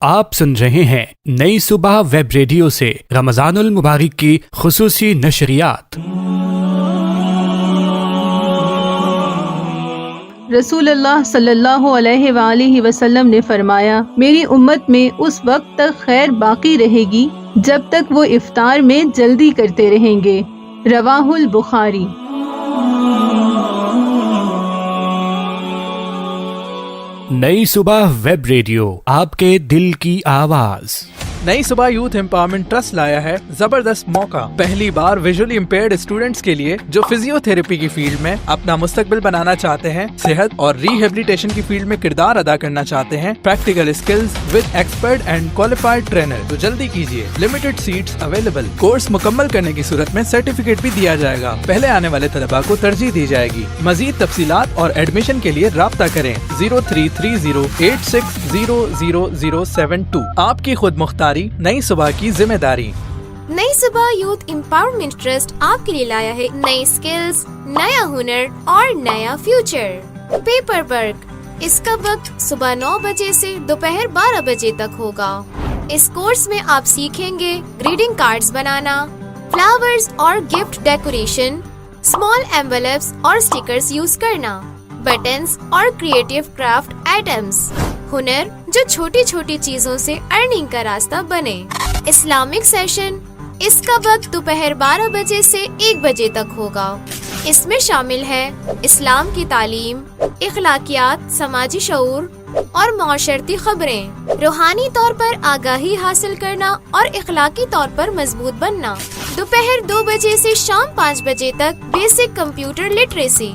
آپ سن رہے ہیں نئی صبح ویب ریڈیو سے رمضان المبارک کی خصوصی نشریات۔ رسول اللہ صلی اللہ علیہ وآلہ وسلم نے فرمایا، میری امت میں اس وقت تک خیر باقی رہے گی جب تک وہ افطار میں جلدی کرتے رہیں گے۔ رواہ البخاری۔ نئی صبح ویب ریڈیو، آپ کے دل کی آواز۔ نئی صبح یوتھ امپاورمنٹ ٹرسٹ لایا ہے زبردست موقع۔ پہلی بار ویژولی امپیئرڈ اسٹوڈنٹس کے لیے جو فزیو تھراپی کی فیلڈ میں اپنا مستقبل بنانا چاہتے ہیں، صحت اور ریہیبلیٹیشن کی فیلڈ میں کردار ادا کرنا چاہتے ہیں، practical skills with expert and qualified trainer, تو جلدی کیجیے، لمیٹڈ سیٹس اویلیبل۔ کورس مکمل کرنے کی صورت میں سرٹیفکیٹ بھی دیا جائے گا۔ پہلے آنے والے طلباء کو ترجیح دی جائے گی۔ مزید تفصیلات اور ایڈمیشن کے لیے رابطہ کریں 033086000072۔ آپ کی خود مختاری، نئی صبح کی ذمہ داری۔ نئی صبح یوتھ امپاورمنٹ ٹرسٹ آپ کے لیے لایا ہے نئی سکلز، نیا ہنر اور نیا فیوچر۔ پیپر ورک، اس کا وقت صبح 9 بجے سے دوپہر 12 بجے تک ہوگا۔ اس کورس میں آپ سیکھیں گے گریٹنگ کارڈز بنانا، فلاورز اور گفٹ ڈیکوریشن، اسمال ایمبلپس اور اسٹیکرز یوز کرنا، بٹنز اور کریٹو کرافٹ آئٹمز، ہنر جو چھوٹی چھوٹی چیزوں سے ارننگ کا راستہ بنے۔ اسلامک سیشن، اس کا وقت دوپہر 12 بجے سے 1 بجے تک ہوگا۔ اس میں شامل ہے اسلام کی تعلیم، اخلاقیات، سماجی شعور اور معاشرتی خبریں، روحانی طور پر آگاہی حاصل کرنا اور اخلاقی طور پر مضبوط بننا۔ دوپہر 2 بجے سے شام 5 بجے تک بیسک کمپیوٹر لٹریسی۔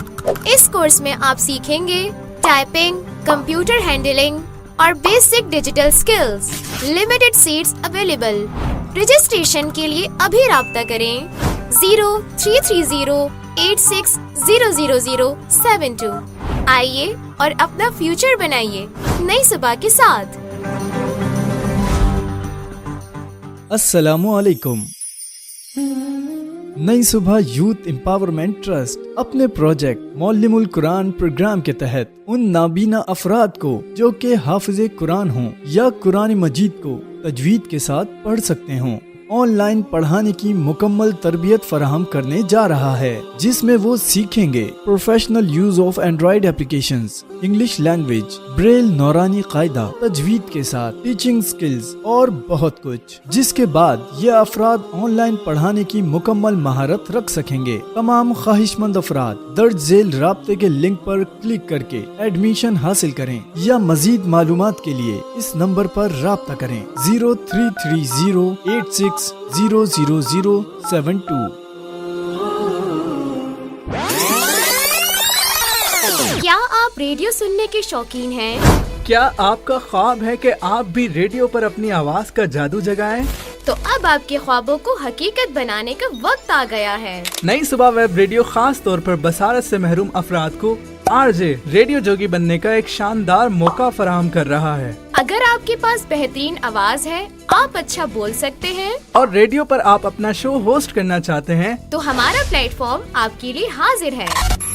اس کورس میں آپ سیکھیں گے ٹائپنگ، کمپیوٹر ہینڈلنگ اور basic digital skills. Limited seats available. Registration کے لیے ابھی رابطہ کریں 033086000072۔ آئیے اور اپنا فیوچر بنائیے نئی صبح کے ساتھ۔ السلام علیکم۔ نئی صبح یوتھ امپاورمنٹ ٹرسٹ اپنے پروجیکٹ معلم القرآن پروگرام کے تحت ان نابینا افراد کو جو کہ حافظ قرآن ہوں یا قرآن مجید کو تجوید کے ساتھ پڑھ سکتے ہوں، آن لائن پڑھانے کی مکمل تربیت فراہم کرنے جا رہا ہے، جس میں وہ سیکھیں گے professional use of Android applications, English language, Braille Noorani Qaida, تجوید کے ساتھ ٹیچنگ سکلز اور بہت کچھ، جس کے بعد یہ افراد آن لائن پڑھانے کی مکمل مہارت رکھ سکیں گے۔ تمام خواہش مند افراد درج ذیل رابطے کے لنک پر کلک کر کے ایڈمیشن حاصل کریں یا مزید معلومات کے لیے اس نمبر پر رابطہ کریں 033086000072۔ کیا آپ ریڈیو سننے کے شوقین ہیں؟ کیا آپ کا خواب ہے کہ آپ بھی ریڈیو پر اپنی آواز کا جادو جگائیں؟ تو اب آپ کے خوابوں کو حقیقت بنانے کا وقت آ گیا ہے۔ نئی صبح ویب ریڈیو خاص طور پر بصارت سے محروم افراد کو RJ ریڈیو جوگی بننے کا ایک شاندار موقع فراہم کر رہا ہے۔ اگر آپ کے پاس بہترین آواز ہے، آپ اچھا بول سکتے ہیں اور ریڈیو پر آپ اپنا شو ہوسٹ کرنا چاہتے ہیں، تو ہمارا پلیٹ فارم آپ کے لیے حاضر ہے۔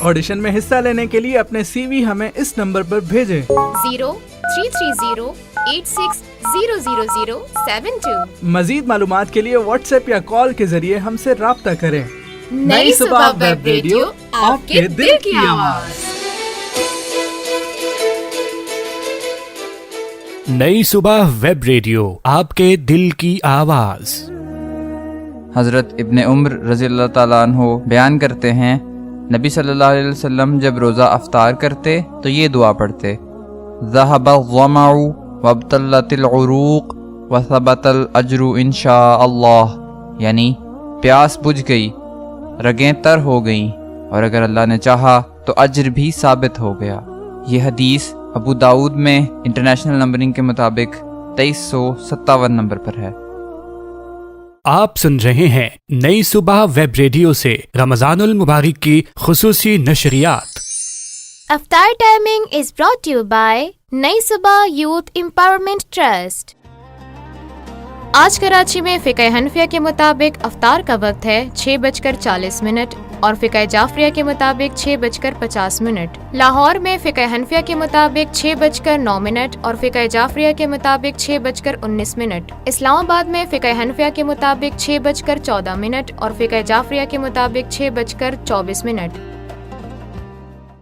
آڈیشن میں حصہ لینے کے لیے اپنے CV ہمیں اس نمبر پر بھیجیں 033086000072۔ مزید معلومات کے لیے واٹس ایپ یا کال کے ذریعے ہم سے رابطہ کریں۔ نئی صبح ویب ریڈیو، آپ کے دل کی آواز۔ نئی صبح ویب ریڈیو، آپ کے دل کی آواز۔ حضرت ابن عمر رضی اللہ تعالیٰ عنہ بیان کرتے ہیں، نبی صلی اللہ علیہ وسلم جب روزہ افطار کرتے تو یہ دعا پڑھتے، ذهب الظمأ وابتلت العروق وثبت الاجر ان شاء اللہ، یعنی پیاس بجھ گئی، رگیں تر ہو گئیں، اور اگر اللہ نے چاہا تو اجر بھی ثابت ہو گیا۔ یہ حدیث ابو داؤد میں انٹرنیشنل نمبرنگ کے مطابق 2357 نمبر پر ہے۔ آپ سن رہے ہیں نئی صبح ویب ریڈیو سے رمضان المبارک کی خصوصی نشریات۔ افطار timing is brought you by نئی صبح یوتھ امپاورمنٹ ٹرسٹ۔ آج کراچی میں فقہ حنفیہ کے مطابق افطار کا وقت ہے 6:40 اور فقہ جعفریہ کے مطابق 6:50۔ لاہور میں فقہ حنفیہ کے مطابق 6:09 اور فقہ جعفریہ کے مطابق 6:19۔ اسلام آباد میں فقہ حنفیہ کے مطابق 6:14 اور فقہ جعفریہ کے مطابق 6:24۔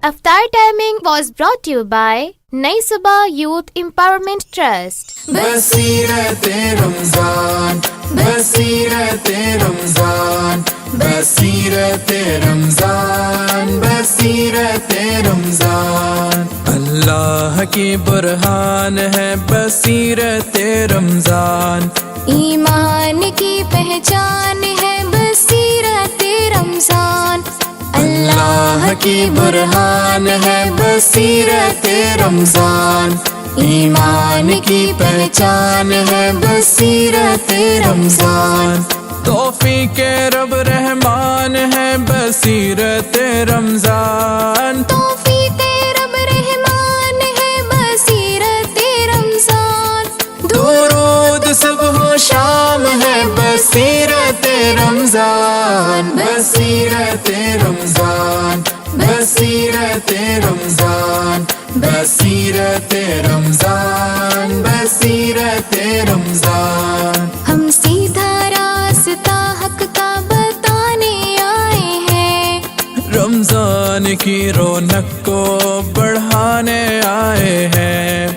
افطار timing was brought you by نئی صبح یوتھ امپاورمنٹ ٹرسٹ۔ بصیرت رمضان، بصیرت رمضان، بصیرت رمضان، بصیرت رمضان، اللہ کی برہان ہے بصیرت رمضان، ایمان کی پہچان ہے بصیرت رمضان، اللہ کی برہان ہے بصیرت رمضان، ایمان کی پہچان ہے بصیرت رمضان، توفیق رب رحمان ہے بصیرت رمضان، توفیق رب رحمان ہے بصیرت رمضان، درود صبح و شام ہے بصیرت رمضان، بصیرت رمضان، بصیرت رمضان، بصیرت رمضان، بصیرت رمضان، ہم سیدھا راستہ حق کا بتانے آئے ہیں، رمضان کی رونق کو بڑھانے آئے ہیں،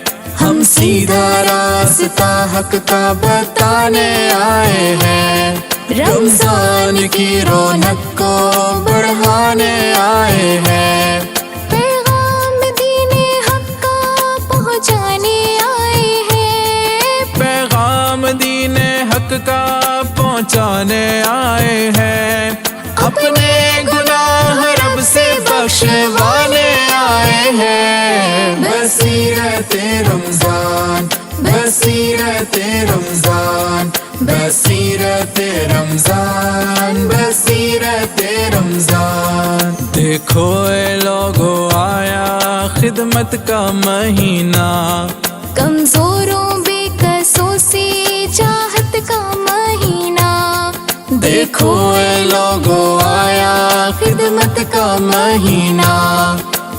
ہم سیدھا راستہ حق کا بتانے آئے ہیں، رمضان کی رونق کو بڑھانے آئے ہیں، پیغام دین حق کا پہنچانے آئے ہیں، پیغام دین حق کا پہنچانے آئے ہیں، اپنے گناہ رب سے بخشوانے آئے ہیں، بصیرت رمضان، بصیرت رمضان، بصیرت رمضان، بصیرت رمضان، دیکھو اے لوگو آیا خدمت کا مہینہ، کمزوروں بے قصوں سے چاہت کا مہینہ، دیکھو اے لوگو آیا خدمت کا مہینہ،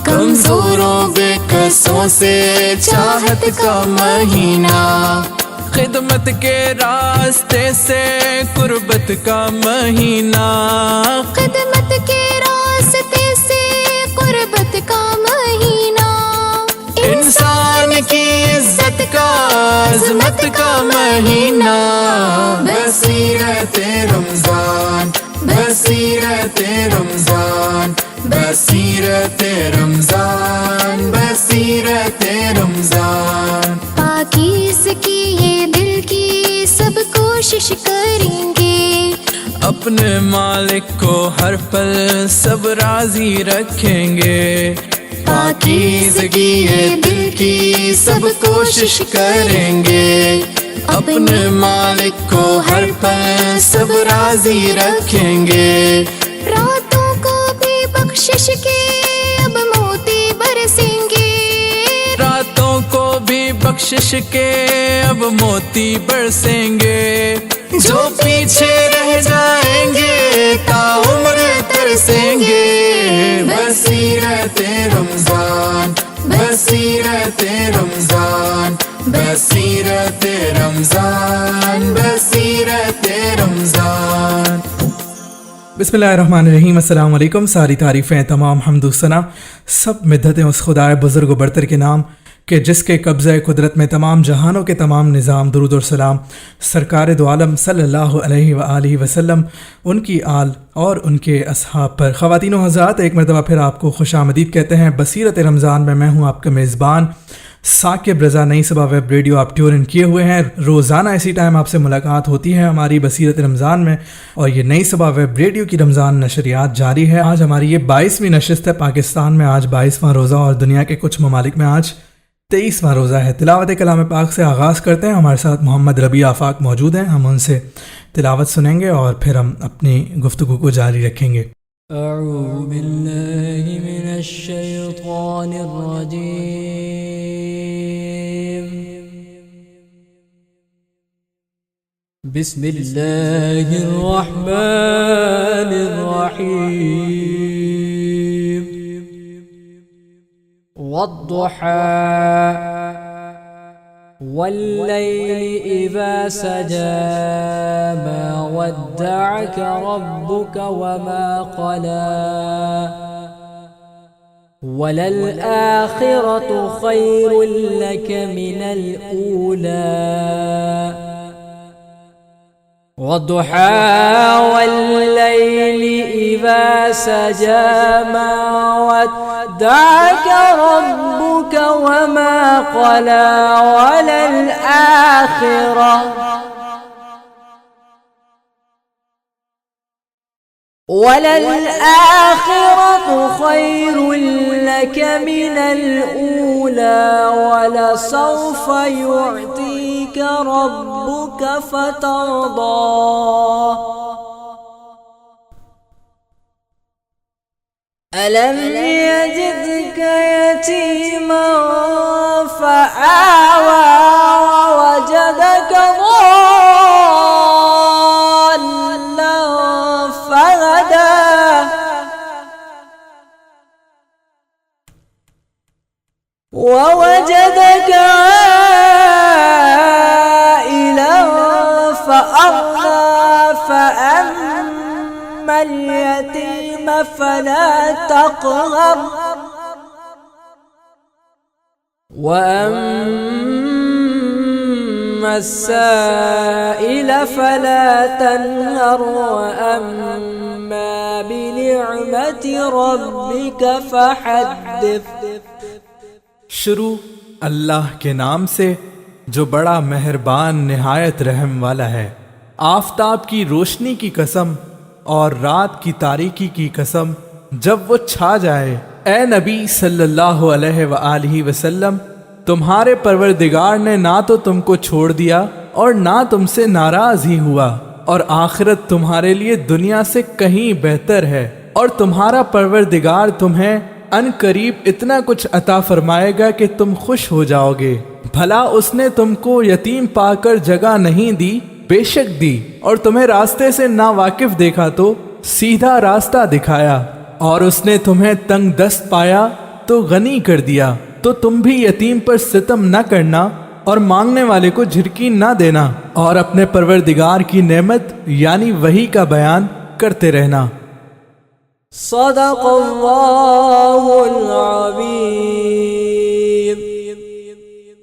کمزوروں بے قصوں سے چاہت کا مہینہ، خدمت کے راستے سے قربت کا مہینہ، خدمت کے راستے سے قربت کا مہینہ، انسان کی عزت کا عظمت کا مہینہ، بصیرت رمضان، بصیرت رمضان، بصیرت رمضان، بصیرت رمضان، پاکیزگی یہ دل کی سب کوشش کریں گے، اپنے مالک کو ہر پل سب راضی رکھیں گے، پاکیزگی یہ دل کی سب کوشش کریں گے، اپنے مالک کو ہر پل سب راضی رکھیں گے، راتوں کو بھی بخشش کے اب موتی برسیں گے، راتوں کو بھی بخشش کے اب موتی برسیں گے، جو پیچھے رہ جائیں گے تا عمر ترسیں گے، بصیرت رمضان، بصیرت رمضان، بصیرت رمضان، بصیرت رمضان۔ بسم اللہ الرحمن الرحیم، السلام علیکم۔ ساری تعریفیں، تمام حمد و ثنا، سب مدحتیں اس خدائے بزرگ و برتر کے نام کہ جس کے قبضہ قدرت میں تمام جہانوں کے تمام نظام، درود و سلام سرکار دو عالم صلی اللہ علیہ وآلہ وسلم، ان کی آل اور ان کے اصحاب پر۔ خواتین و حضرات، ایک مرتبہ پھر آپ کو خوش آمدید کہتے ہیں بصیرت رمضان میں ہوں آپ کا میزبان ثاقب رضا۔ نئی صبح ویب ریڈیو آپ ٹیون ان کیے ہوئے ہیں، روزانہ اسی ٹائم آپ سے ملاقات ہوتی ہے ہماری بصیرت رمضان میں، اور یہ نئی صبح ویب ریڈیو کی رمضان نشریات جاری ہے۔ آج ہماری یہ 22ویں نشست ہے، پاکستان میں آج 22واں روزہ اور دنیا کے کچھ ممالک میں آج 23واں روزہ ہے۔ تلاوت کلام پاک سے آغاز کرتے ہیں۔ ہمارے ساتھ محمد ربیع آفاق موجود ہیں، ہم ان سے تلاوت سنیں گے اور پھر ہم اپنی گفتگو کو جاری رکھیں گے۔ اعوذ باللہ من الشیطان الرجیم، بسم اللہ الرحمن الرحیم، والضحى والليل إذا سجى ما ودعك ربك وما قلى وللآخرة خير لك من الأولى والضحى والليل إذا سجى ما ودعك ربك وما قلى وللآخرة خير لك من الأولى ولسوف يعطيك ربك فترضى ألم يجدك يتيما فآوى ووجدك ضالا فهدى ووجدك عائلا فأغنى فأما اليتيم فلا تقهر وأما السائل فلا تنهر وأما بنعمة ربك فحدث. شروع اللہ کے نام سے جو بڑا مہربان نہایت رحم والا ہے. آفتاب کی روشنی کی قسم اور رات کی تاریکی کی قسم جب وہ چھا جائے. اے نبی صلی اللہ علیہ وآلہ وسلم، تمہارے پروردگار نے نہ تو تم کو چھوڑ دیا اور نہ تم سے ناراض ہی ہوا، اور آخرت تمہارے لیے دنیا سے کہیں بہتر ہے، اور تمہارا پروردگار تمہیں ان قریب اتنا کچھ عطا فرمائے گا کہ تم خوش ہو جاؤ گے. بھلا اس نے تم کو یتیم پا کر جگہ نہیں دی؟ بے شک دی. اور تمہیں راستے سے نا واقف دیکھا تو سیدھا راستہ دکھایا، اور اس نے تمہیں تنگ دست پایا تو غنی کر دیا. تو تم بھی یتیم پر ستم نہ کرنا اور مانگنے والے کو جھڑکی نہ دینا، اور اپنے پروردگار کی نعمت یعنی وحی کا بیان کرتے رہنا. صدق اللہ العظیم.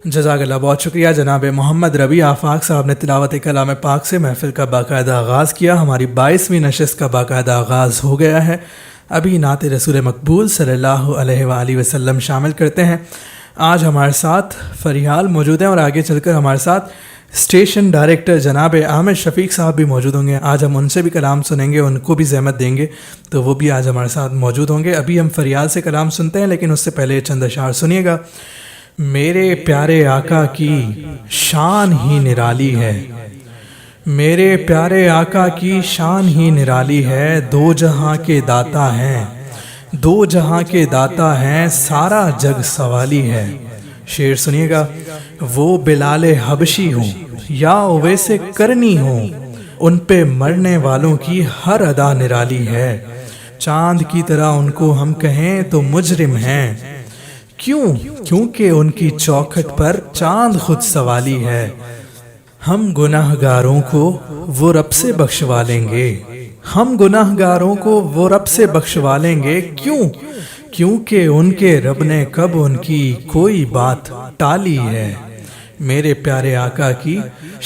جزاک اللہ. بہت شکریہ جناب محمد ربیع آفاق صاحب نے تلاوت کلام پاک سے محفل کا باقاعدہ آغاز کیا. ہماری 22ویں نشست کا باقاعدہ آغاز ہو گیا ہے. ابھی نعت رسول مقبول صلی اللہ علیہ وآلہ وسلم شامل کرتے ہیں. آج ہمارے ساتھ فریال موجود ہیں اور آگے چل کر ہمارے ساتھ اسٹیشن ڈائریکٹر جناب عامر شفیق صاحب بھی موجود ہوں گے. آج ہم ان سے بھی کلام سنیں گے, ان کو بھی زحمت دیں گے, تو وہ بھی آج ہمارے ساتھ موجود ہوں گے. ابھی ہم فریال سے کلام سنتے ہیں, لیکن اس سے پہلے چند اشعار سنیے گا. میرے پیارے آقا کی شان ہی نرالی ہے, میرے پیارے آقا کی شان ہی نرالی ہے. دو جہاں کے داتا ہیں, دو جہاں کے داتا ہیں, سارا جگ سوالی ہے. شعر سنیے گا. وہ بلال حبشی ہوں یا اویس کرنی ہوں, ان پہ مرنے والوں کی ہر ادا نرالی ہے. چاند کی طرح ان کو ہم کہیں تو مجرم ہیں, کیوں؟ کیونکہ ان کی چوکھٹ پر چاند خود سوالی ہے. ہم گناہ گاروں کو وہ رب سے بخشوا لیں گے, ہم گناہ گاروں کو وہ رب سے بخشوا لیں گے. کیوں؟ کیونکہ ان کے رب نے کب ان کی کوئی بات ٹالی ہے. میرے پیارے آقا کی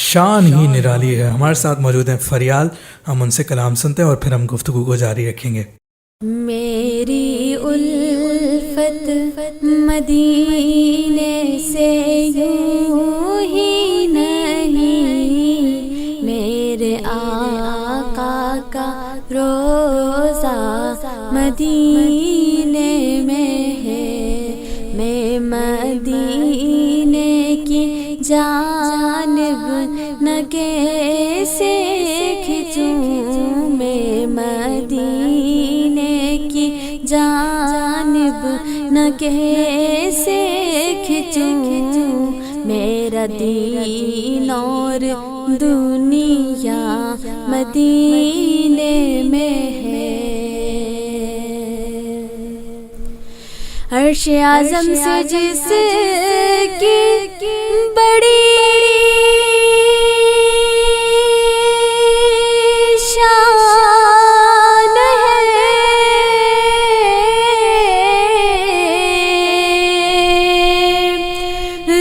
شان ہی نرالی ہے. ہمارے ساتھ موجود ہیں فریال, ہم ان سے کلام سنتے ہیں اور پھر ہم گفتگو کو جاری رکھیں گے. میری الفت مدینے سے یوں ہی نہیں, میرے آقا کا روزہ مدینے میں ہے. میں مدینے کی جانب نہ کیسے کھچوں, میں مدینے کی جانب نہ کیسے کھچوں. میرا دین اور دنیا مدینے میں ہے. عرش اعظم سے جس کی بڑی شان ہے،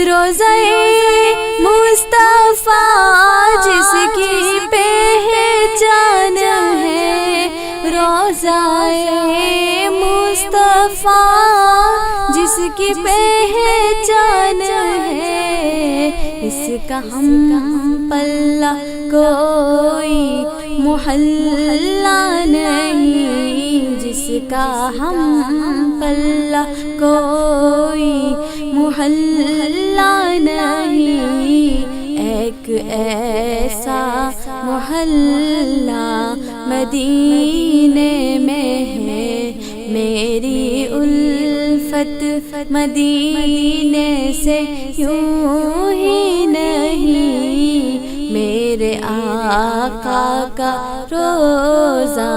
روضہ مصطفیٰ جس کی پہچان ہے، روضہ مصطفیٰ جس کی پہچان ہے، اس کا ہم پلہ کوئی محلہ نہیں، جس کا ہم پلہ کوئی محلہ نہیں، ایک ایسا محلہ مدینے میں ہے، میری الفت مدینے سے یوں ہی نہیں، میرے آقا کا روضہ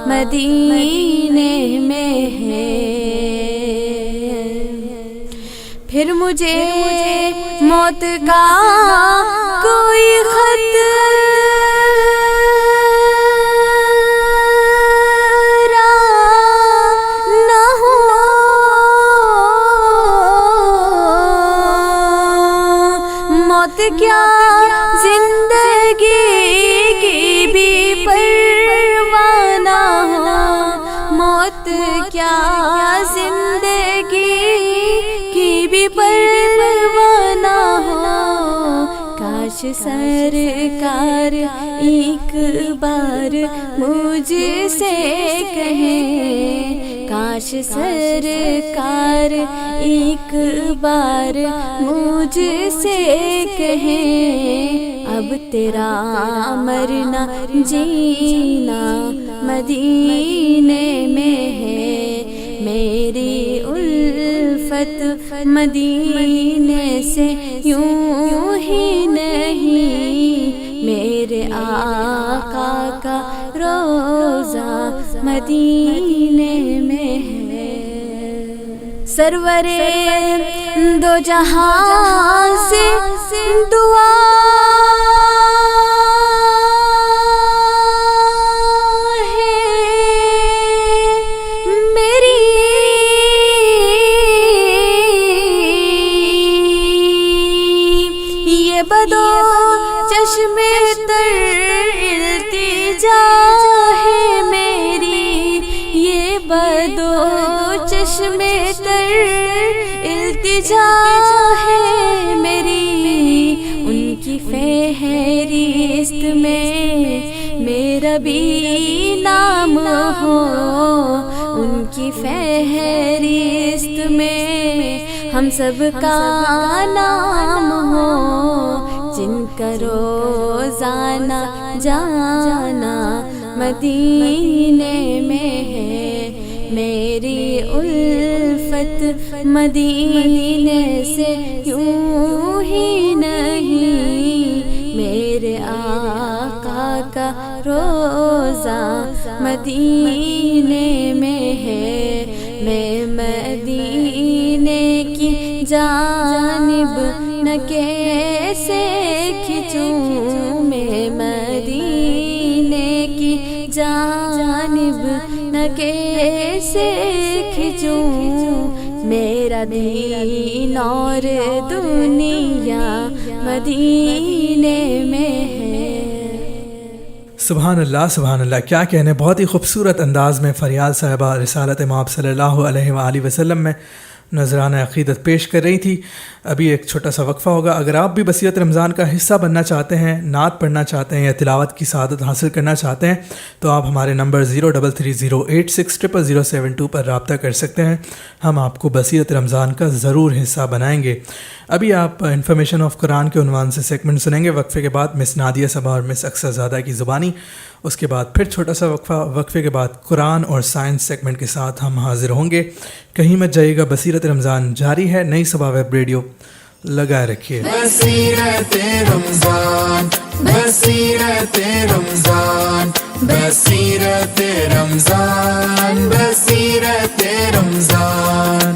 مدینے میں ہے۔ پھر مجھے موت کا کوئی خط نہ ہو، موت کیا زندگی کی بھی پرواہ نہ ہو، موت کیا زندگی کی بھی پرواہ نہ ہو، کاش سرکار ایک بار مجھ سے کہیں، کاش سرکار ایک بار مجھ سے کہیں، اب تیرا مرنا جینا مدینے میں ہے، میری الفت مدینے سے یوں ہی نہیں، میرے آقا کا روضہ مدینے میں ہے۔ سرورے دو جہاں سے دعا بدو چشمے تر التجا ہے میری، یہ بدو چشمے تر التجا ہے میری، ان کی فہرست میں میرا بھی نام ہو، ان کی فہرست میں ہم سب کا نام ہو، جن کا روزانہ جانا مدینے میں ہے، میری الفت مدینے سے یوں ہی نہیں، میرے آقا کا روضہ مدینے میں ہے، میں مدینے کی جانب نہ کیسے کھنچوں، میں مدینے کی جانب نہ کیسے کھنچوں، میرا دین اور دنیا مدینے میں ہے۔ سبحان اللہ سبحان اللہ، کیا کہنے، بہت ہی خوبصورت انداز میں فریال صاحبہ رسالت مآب صلی اللہ علیہ وآلہ وسلم میں نذرانہ عقیدت پیش کر رہی تھی۔ ابھی ایک چھوٹا سا وقفہ ہوگا۔ اگر آپ بھی بصیرت رمضان کا حصہ بننا چاہتے ہیں، نعت پڑھنا چاہتے ہیں یا تلاوت کی سعادت حاصل کرنا چاہتے ہیں تو آپ ہمارے نمبر 0330860072 پر رابطہ کر سکتے ہیں، ہم آپ کو بصیرت رمضان کا ضرور حصہ بنائیں گے۔ ابھی آپ انفارمیشن آف قرآن کے عنوان سے سیگمنٹ سنیں گے، وقفے کے بعد مس نادیہ صبا اور مس اکثر زادہ کی زبانی، اس کے بعد پھر چھوٹا سا وقفے کے بعد قرآن اور سائنس سیگمنٹ کے ساتھ ہم حاضر ہوں گے۔ کہیں مت جائیے گا، بصیرت رمضان جاری ہے، نئی صبا ویب ریڈیو لگائے رکھیے۔ بصیرت رمضان، بصیرت رمضان، بصیرت رمضان، بصیرت رمضان۔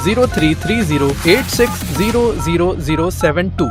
033086000072।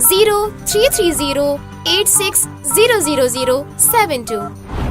033086000072।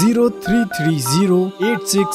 033086000072।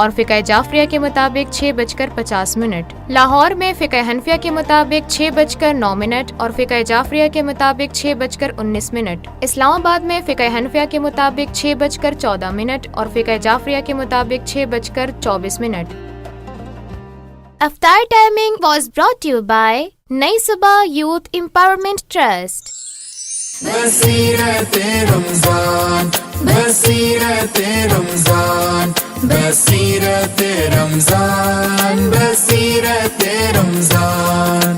اور فقہ جعفریہ کے مطابق 6:50۔ لاہور میں فقہ حنفیہ کے مطابق 6:09 اور فقہ جعفریہ کے مطابق 6:19۔ اسلام آباد میں فقہ حنفیہ کے مطابق 6:14 اور فقہ جعفریہ کے مطابق 6:24۔ افطار timing was brought to you by نئی صبح یوتھ امپاورمنٹ ٹرسٹ۔ بصیرت رمضان بصیرت رمضان بصیرت رمضان بصیرت رمضان۔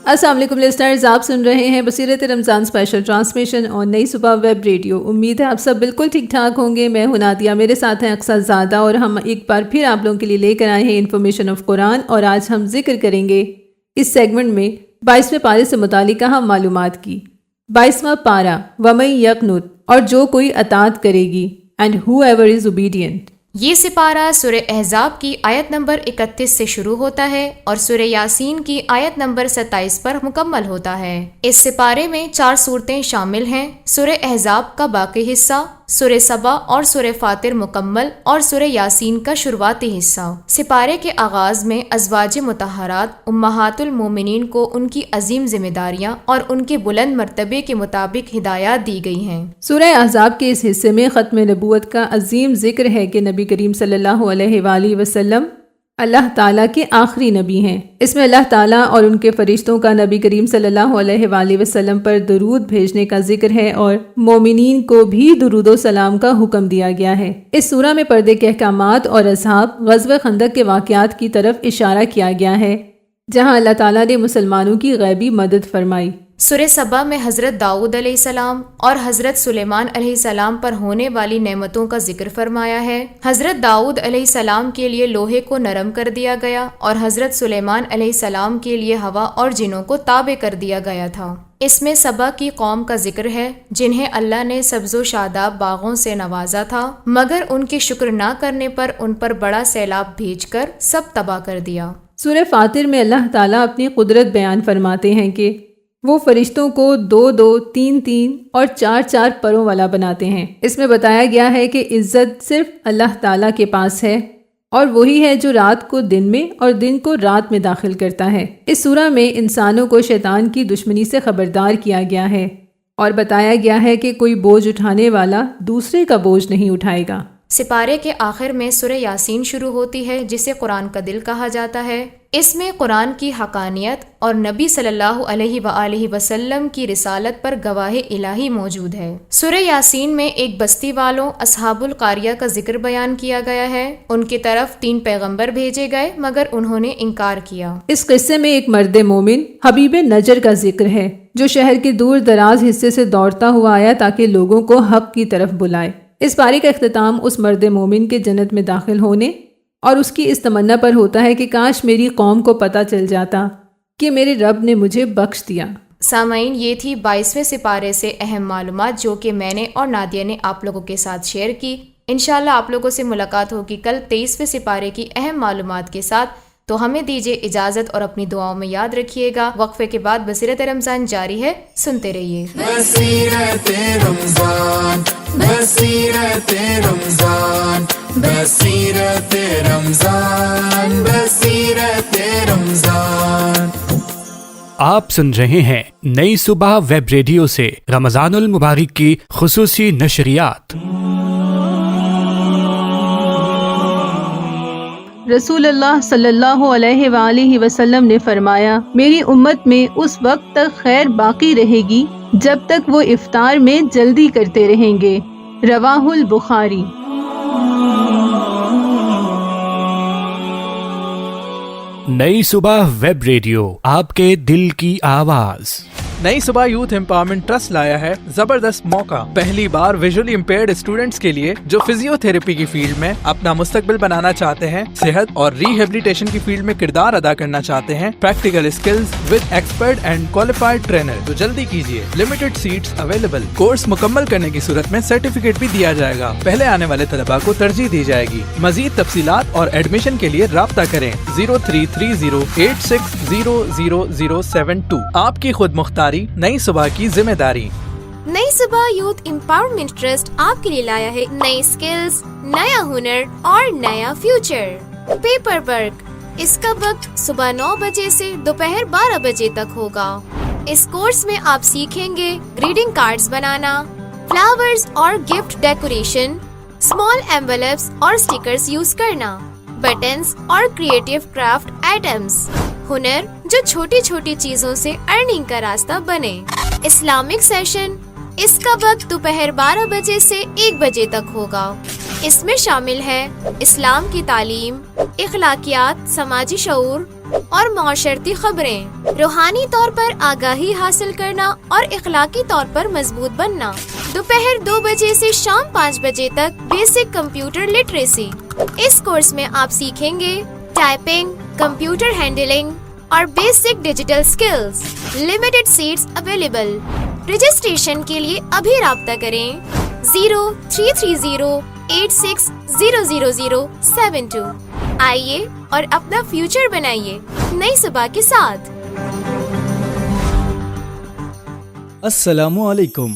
السلام علیکم لسنرز، آپ سن رہے ہیں بصیرت رمضان اسپیشل ٹرانسمیشن اور نئی صبح ویب ریڈیو۔ امید ہے آپ سب بالکل ٹھیک ٹھاک ہوں گے۔ میں ہوں نادیہ، میرے ساتھ ہیں اقصیٰ زادہ، اور ہم ایک بار پھر آپ لوگوں کے لیے لے کر آئے ہیں انفارمیشن آف قرآن، اور آج ہم ذکر کریں گے اس سیگمنٹ میں 22ویں پارے سے متعلق اہم معلومات کی۔ 22واں پارہ، وَمَن یقنت، اور جو کوئی اطاعت کرے گی، and who ever is obedient. یہ سپارہ سورہ احزاب کی آیت نمبر 31 سے شروع ہوتا ہے اور سورہ یاسین کی آیت نمبر 27 پر مکمل ہوتا ہے۔ اس سپارے میں 4 صورتیں شامل ہیں: سورہ احزاب کا باقی حصہ، سورہ سبا اور سورہ فاطر مکمل، اور سورہ یاسین کا شروعاتی حصہ۔ سپارے کے آغاز میں ازواج مطہرات امہات المومنین کو ان کی عظیم ذمہ داریاں اور ان کے بلند مرتبے کے مطابق ہدایات دی گئی ہیں۔ سورہ احزاب کے اس حصے میں ختم نبوت کا عظیم ذکر ہے کہ نبی کریم صلی اللہ علیہ وآلہ وسلم اللہ تعالیٰ کے آخری نبی ہیں۔ اس میں اللہ تعالیٰ اور ان کے فرشتوں کا نبی کریم صلی اللہ علیہ وآلہ وسلم پر درود بھیجنے کا ذکر ہے، اور مومنین کو بھی درود و سلام کا حکم دیا گیا ہے۔ اس سورہ میں پردے کے احکامات اور اصحاب غزوہ خندق کے واقعات کی طرف اشارہ کیا گیا ہے، جہاں اللہ تعالیٰ نے مسلمانوں کی غیبی مدد فرمائی۔ سورہ سبا میں حضرت داؤد علیہ السلام اور حضرت سلیمان علیہ السلام پر ہونے والی نعمتوں کا ذکر فرمایا ہے۔ حضرت داؤد علیہ السلام کے لیے لوہے کو نرم کر دیا گیا اور حضرت سلیمان علیہ السلام کے لیے ہوا اور جنوں کو تابع کر دیا گیا تھا۔ اس میں سبا کی قوم کا ذکر ہے جنہیں اللہ نے سبز و شاداب باغوں سے نوازا تھا، مگر ان کے شکر نہ کرنے پر ان پر بڑا سیلاب بھیج کر سب تباہ کر دیا۔ سورہ فاطر میں اللہ تعالیٰ اپنی قدرت بیان فرماتے ہیں کہ وہ فرشتوں کو 2-2، 3-3 اور 4-4 پروں والا بناتے ہیں۔ اس میں بتایا گیا ہے کہ عزت صرف اللہ تعالیٰ کے پاس ہے، اور وہی ہے جو رات کو دن میں اور دن کو رات میں داخل کرتا ہے۔ اس سورہ میں انسانوں کو شیطان کی دشمنی سے خبردار کیا گیا ہے، اور بتایا گیا ہے کہ کوئی بوجھ اٹھانے والا دوسرے کا بوجھ نہیں اٹھائے گا۔ سپارے کے آخر میں سورہ یاسین شروع ہوتی ہے، جسے قرآن کا دل کہا جاتا ہے۔ اس میں قرآن کی حقانیت اور نبی صلی اللہ علیہ وآلہ وسلم کی رسالت پر گواہ الہی موجود ہے۔ سورہ یاسین میں ایک بستی والوں اصحاب القاریہ کا ذکر بیان کیا گیا ہے۔ ان کی طرف 3 پیغمبر بھیجے گئے، مگر انہوں نے انکار کیا۔ اس قصے میں ایک مرد مومن حبیب نجر کا ذکر ہے، جو شہر کے دور دراز حصے سے دوڑتا ہوا آیا تاکہ لوگوں کو حق کی طرف بلائے۔ اس پارے کا اختتام اس مرد مومن کے جنت میں داخل ہونے اور اس کی اس تمنا پر ہوتا ہے کہ کاش میری قوم کو پتہ چل جاتا کہ میرے رب نے مجھے بخش دیا۔ سامعین، یہ تھی 22ویں سپارے سے اہم معلومات جو کہ میں نے اور نادیہ نے آپ لوگوں کے ساتھ شیئر کی۔ انشاءاللہ آپ لوگوں سے ملاقات ہوگی کل 23ویں سپارے کی اہم معلومات کے ساتھ۔ تو ہمیں دیجیے اجازت اور اپنی دعاؤں میں یاد رکھیے گا۔ وقفے کے بعد بصیرت رمضان جاری ہے، سنتے رہیے۔ بصیرت رمضان بصیرت رمضان بصیرت رمضان بصیرت رمضان۔ آپ سن رہے ہیں نئی صبح ویب ریڈیو سے رمضان المبارک کی خصوصی نشریات۔ رسول اللہ صلی اللہ علیہ وآلہ وسلم نے فرمایا، میری امت میں اس وقت تک خیر باقی رہے گی جب تک وہ افطار میں جلدی کرتے رہیں گے۔ رواہ البخاری۔ نئی صبح ویب ریڈیو، آپ کے دل کی آواز۔ نئی صبح یوتھ امپاورمنٹ ٹرسٹ لایا ہے زبردست موقع۔ پہلی بار ویژولی امپیئرڈ اسٹوڈنٹس کے لیے جو فزیو تھراپی کی فیلڈ میں اپنا مستقبل بنانا چاہتے ہیں، صحت اور ریہیبلیٹیشن کی فیلڈ میں کردار ادا کرنا چاہتے ہیں، practical skills with expert and qualified trainer, تو جلدی کیجیے، لمیٹڈ سیٹس اویلیبل۔ کورس مکمل کرنے کی صورت میں سرٹیفکیٹ بھی دیا جائے گا۔ پہلے آنے والے طلباء کو ترجیح دی جائے گی۔ مزید تفصیلات اور ایڈمیشن کے لیے رابطہ کریں 033086000072۔ آپ کی خود مختاری، نئی صبح کی ذمہ داری۔ نئی نئی صبح یوتھ امپاورمنٹ ٹرسٹ آپ کے لیے لایا ہے نئی سکلز، نیا ہنر اور نیا فیوچر۔ پیپر ورک، اس کا وقت صبح 9 بجے سے دوپہر 12 بجے تک ہوگا۔ اس کورس میں آپ سیکھیں گے گریٹنگ کارڈز بنانا، فلاورز اور گفٹ ڈیکوریشن، اسمال ایمبلپس اور اسٹیکرز یوز کرنا، بٹنز اور کریٹو کرافٹ آئٹمز، ہنر جو چھوٹی چھوٹی چیزوں سے ارننگ کا راستہ بنے۔ اسلامک سیشن، اس کا وقت دوپہر 12 بجے سے 1 بجے تک ہوگا۔ اس میں شامل ہے اسلام کی تعلیم، اخلاقیات، سماجی شعور اور معاشرتی خبریں، روحانی طور پر آگاہی حاصل کرنا اور اخلاقی طور پر مضبوط بننا۔ دوپہر 2 بجے سے شام 5 بجے تک بیسک کمپیوٹر لٹریسی۔ اس کورس میں آپ سیکھیں گے ٹائپنگ، کمپیوٹر ہینڈلنگ اور basic digital skills. Limited seats available. Registration کے لیے ابھی رابطہ کریں 033086000072۔ آئیے اور اپنا فیوچر بنائیے نئی صبح کے ساتھ۔ السلام علیکم۔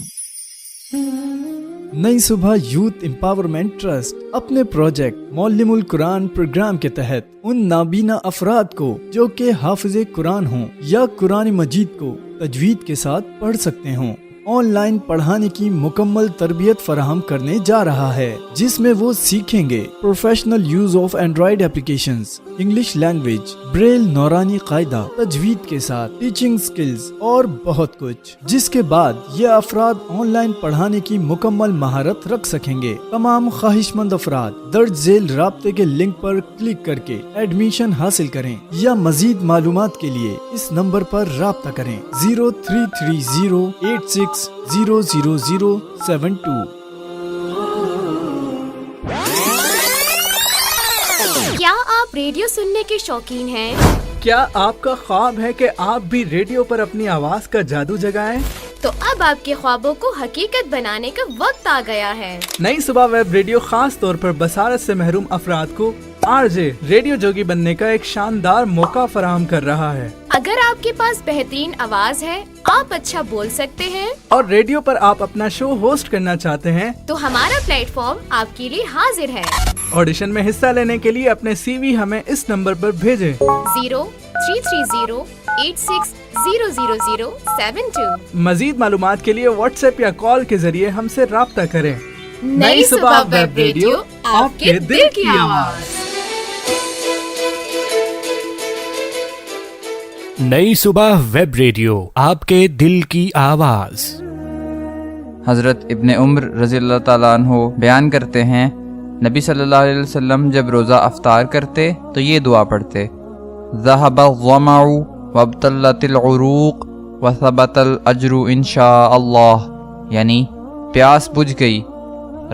نئی صبح یوتھ امپاورمنٹ ٹرسٹ اپنے پروجیکٹ معلم القرآن پروگرام کے تحت ان نابینا افراد کو جو کہ حافظ قرآن ہوں یا قرآن مجید کو تجوید کے ساتھ پڑھ سکتے ہوں، آن لائن پڑھانے کی مکمل تربیت فراہم کرنے جا رہا ہے، جس میں وہ سیکھیں گے professional use of Android applications, English language, Braille Noorani Qaida, تجوید کے ساتھ ٹیچنگ سکلز اور بہت کچھ، جس کے بعد یہ افراد آن لائن پڑھانے کی مکمل مہارت رکھ سکیں گے۔ تمام خواہش مند افراد درج ذیل رابطے کے لنک پر کلک کر کے ایڈمیشن حاصل کریں یا مزید معلومات کے لیے اس نمبر پر رابطہ کریں 033086000072۔ کیا آپ ریڈیو سننے کے شوقین ہیں؟ کیا آپ کا خواب ہے کہ آپ بھی ریڈیو پر اپنی آواز کا جادو جگائیں؟ تو اب آپ کے خوابوں کو حقیقت بنانے کا وقت آ گیا ہے۔ نئی صبح ویب ریڈیو خاص طور پر بصارت سے محروم افراد کو RJ ریڈیو جوگی بننے کا ایک شاندار موقع فراہم کر رہا ہے۔ اگر آپ کے پاس بہترین آواز ہے، آپ اچھا بول سکتے ہیں اور ریڈیو پر آپ اپنا شو ہوسٹ کرنا چاہتے ہیں، تو ہمارا پلیٹ فارم آپ کے لیے حاضر ہے۔ آڈیشن میں حصہ لینے کے لیے اپنے CV ہمیں اس نمبر پر بھیجیں 033086000072۔ مزید معلومات کے لیے واٹس ایپ یا کال کے ذریعے ہم سے رابطہ کریں۔ نئی صبح ویب ریڈیو، آپ کے دل کی آواز۔ نئی صبح ویب ریڈیو، آپ کے دل کی آواز۔ حضرت ابن عمر رضی اللہ تعالیٰ عنہ بیان کرتے ہیں، نبی صلی اللہ علیہ وسلم جب روزہ افطار کرتے تو یہ دعا پڑھتے، ذہب الظمأ وابتلت العروق وثبت الاجر انشاء اللہ، یعنی پیاس بجھ گئی،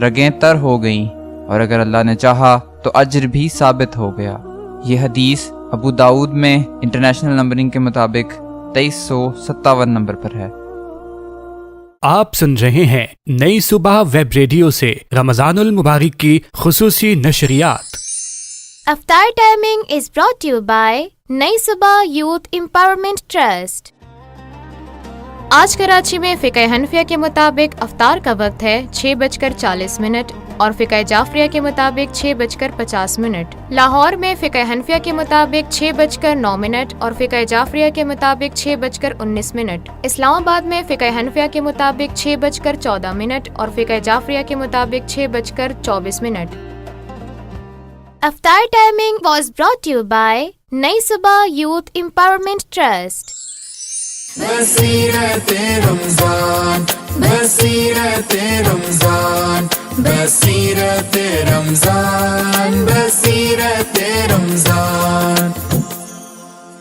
رگیں تر ہو گئیں، اور اگر اللہ نے چاہا تو اجر بھی ثابت ہو گیا۔ یہ حدیث ابو داؤد میں انٹرنیشنل نمبرنگ کے مطابق 2357 نمبر پر ہے۔ آپ سن رہے ہیں نئی صبح ویب ریڈیو سے رمضان المبارک کی خصوصی نشریات۔ افطار timing is brought you by نئی صبح یوتھ امپاورمنٹ ٹرسٹ۔ آج کراچی میں فقہ حنفیہ کے مطابق افطار کا وقت ہے 6:40 اور فقہ جعفریہ کے مطابق 6:50۔ لاہور میں فقہ حنفیہ کے مطابق 6:09 اور فقہ جعفریہ کے مطابق 6:19۔ اسلام آباد میں فقہ حنفیہ کے مطابق 6:14 اور فقہ جعفریہ کے مطابق 6:24۔ افطار timing was brought you by نئی صبح یوتھ امپاورمنٹ ٹرسٹ۔ بصیرت رمضان، بصیرت رمضان، بصیرت رمضان، بصیرت رمضان۔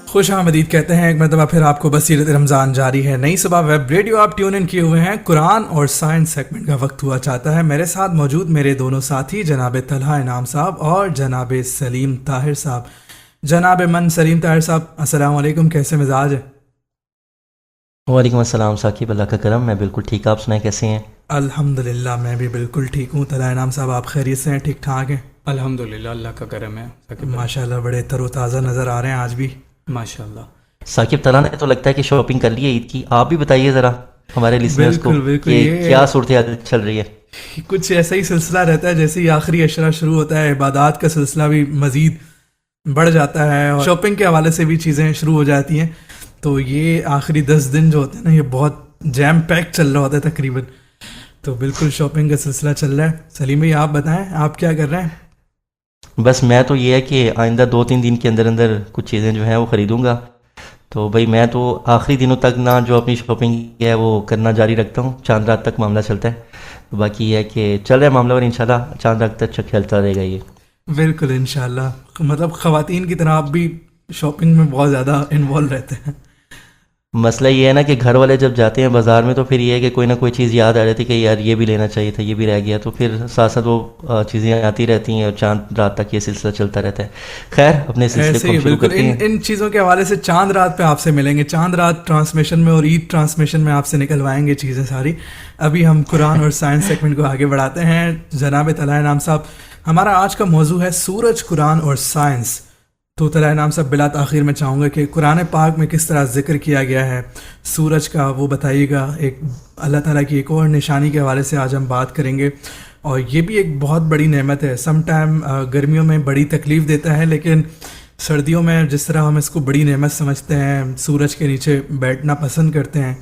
خوش آمدید کہتے ہیں ایک مرتبہ پھر آپ کو بصیرت رمضان جاری ہے۔ نئی صبح ویب ریڈیو آپ ٹیون ان کیے ہوئے ہیں۔ قرآن اور سائنس سیگمنٹ کا وقت ہوا چاہتا ہے۔ میرے ساتھ موجود میرے دونوں ساتھی جناب طلحہ انعام صاحب اور جناب سلیم طاہر صاحب۔ جناب سلیم طاہر صاحب، السلام علیکم، کیسے مزاج ہے؟ وعلیکم السلام ثاقب، اللہ کا کرم، میں بالکل ٹھیک، آپ سنائیں کیسے ہیں؟ الحمدللہ میں بھی بالکل ٹھیک ہوں۔ طلحہ انعام صاحب، آپ خیریت سے ہیں؟ ٹھیک ٹھاک ہیں؟ الحمدللہ اللہ کا کرم ہے۔ ماشاءاللہ بڑے تر و تازہ نظر آ رہے ہیں آج بھی، ماشاءاللہ۔ ثاقب، طلحہ نے تو لگتا ہے کہ شاپنگ کر لی ہے عید کی، آپ بھی بتائیے ذرا۔ ہمارے لسنرز کو بالکل کہ کیا صورتحال چل رہی ہے؟ کچھ ایسا ہی سلسلہ رہتا ہے جیسے ہی آخری عشرہ شروع ہوتا ہے عبادات کا سلسلہ بھی مزید بڑھ جاتا ہے اور شاپنگ کے حوالے سے بھی چیزیں شروع ہو جاتی ہیں. تو یہ آخری 10 دن جو ہوتے ہیں نا یہ بہت جیم پیک چل رہا ہوتا ہے تقریباً. تو بالکل شاپنگ کا سلسلہ چل رہا ہے. سلیم بھائی آپ بتائیں آپ کیا کر رہے ہیں؟ بس میں تو یہ ہے کہ آئندہ 2-3 دن کے اندر اندر کچھ چیزیں جو ہیں وہ خریدوں گا. تو بھائی میں تو آخری دنوں تک نہ جو اپنی شاپنگ ہے وہ کرنا جاری رکھتا ہوں. چاند رات تک معاملہ چلتا ہے. باقی یہ ہے کہ چل رہا ہے معاملہ اور انشاءاللہ چاند رات تک چلتا رہے گا یہ. بالکل انشاءاللہ. مطلب خواتین کی طرح آپ بھی شاپنگ میں بہت زیادہ انوالو رہتے ہیں. مسئلہ یہ ہے نا کہ گھر والے جب جاتے ہیں بازار میں تو پھر یہ ہے کہ کوئی نہ کوئی چیز یاد آ رہی تھی کہ یار یہ بھی لینا چاہیے تھا، یہ بھی رہ گیا، تو پھر ساتھ ساتھ وہ چیزیں آتی رہتی ہیں اور چاند رات تک یہ سلسلہ چلتا رہتا ہے. خیر اپنے سلسلے کو شروع کرتے ہیں. ان چیزوں کے حوالے سے چاند رات پہ آپ سے ملیں گے، چاند رات ٹرانسمیشن میں اور عید ٹرانسمیشن میں آپ سے نکلوائیں گے چیزیں ساری. ابھی ہم قرآن اور سائنس سیگمنٹ کو آگے بڑھاتے ہیں. جناب طلائع انعام صاحب، ہمارا آج کا موضوع ہے سورج، قرآن اور سائنس. تو طلائع انعام صاحب بلا تاخیر میں چاہوں گا کہ قرآن پاک میں کس طرح ذکر کیا گیا ہے سورج کا وہ بتائیے گا. ایک اللہ تعالیٰ کی ایک اور نشانی کے حوالے سے آج ہم بات کریں گے، اور یہ بھی ایک بہت بڑی نعمت ہے. سم ٹائم گرمیوں میں بڑی تکلیف دیتا ہے، لیکن سردیوں میں جس طرح ہم اس کو بڑی نعمت سمجھتے ہیں، سورج کے نیچے بیٹھنا پسند کرتے ہیں.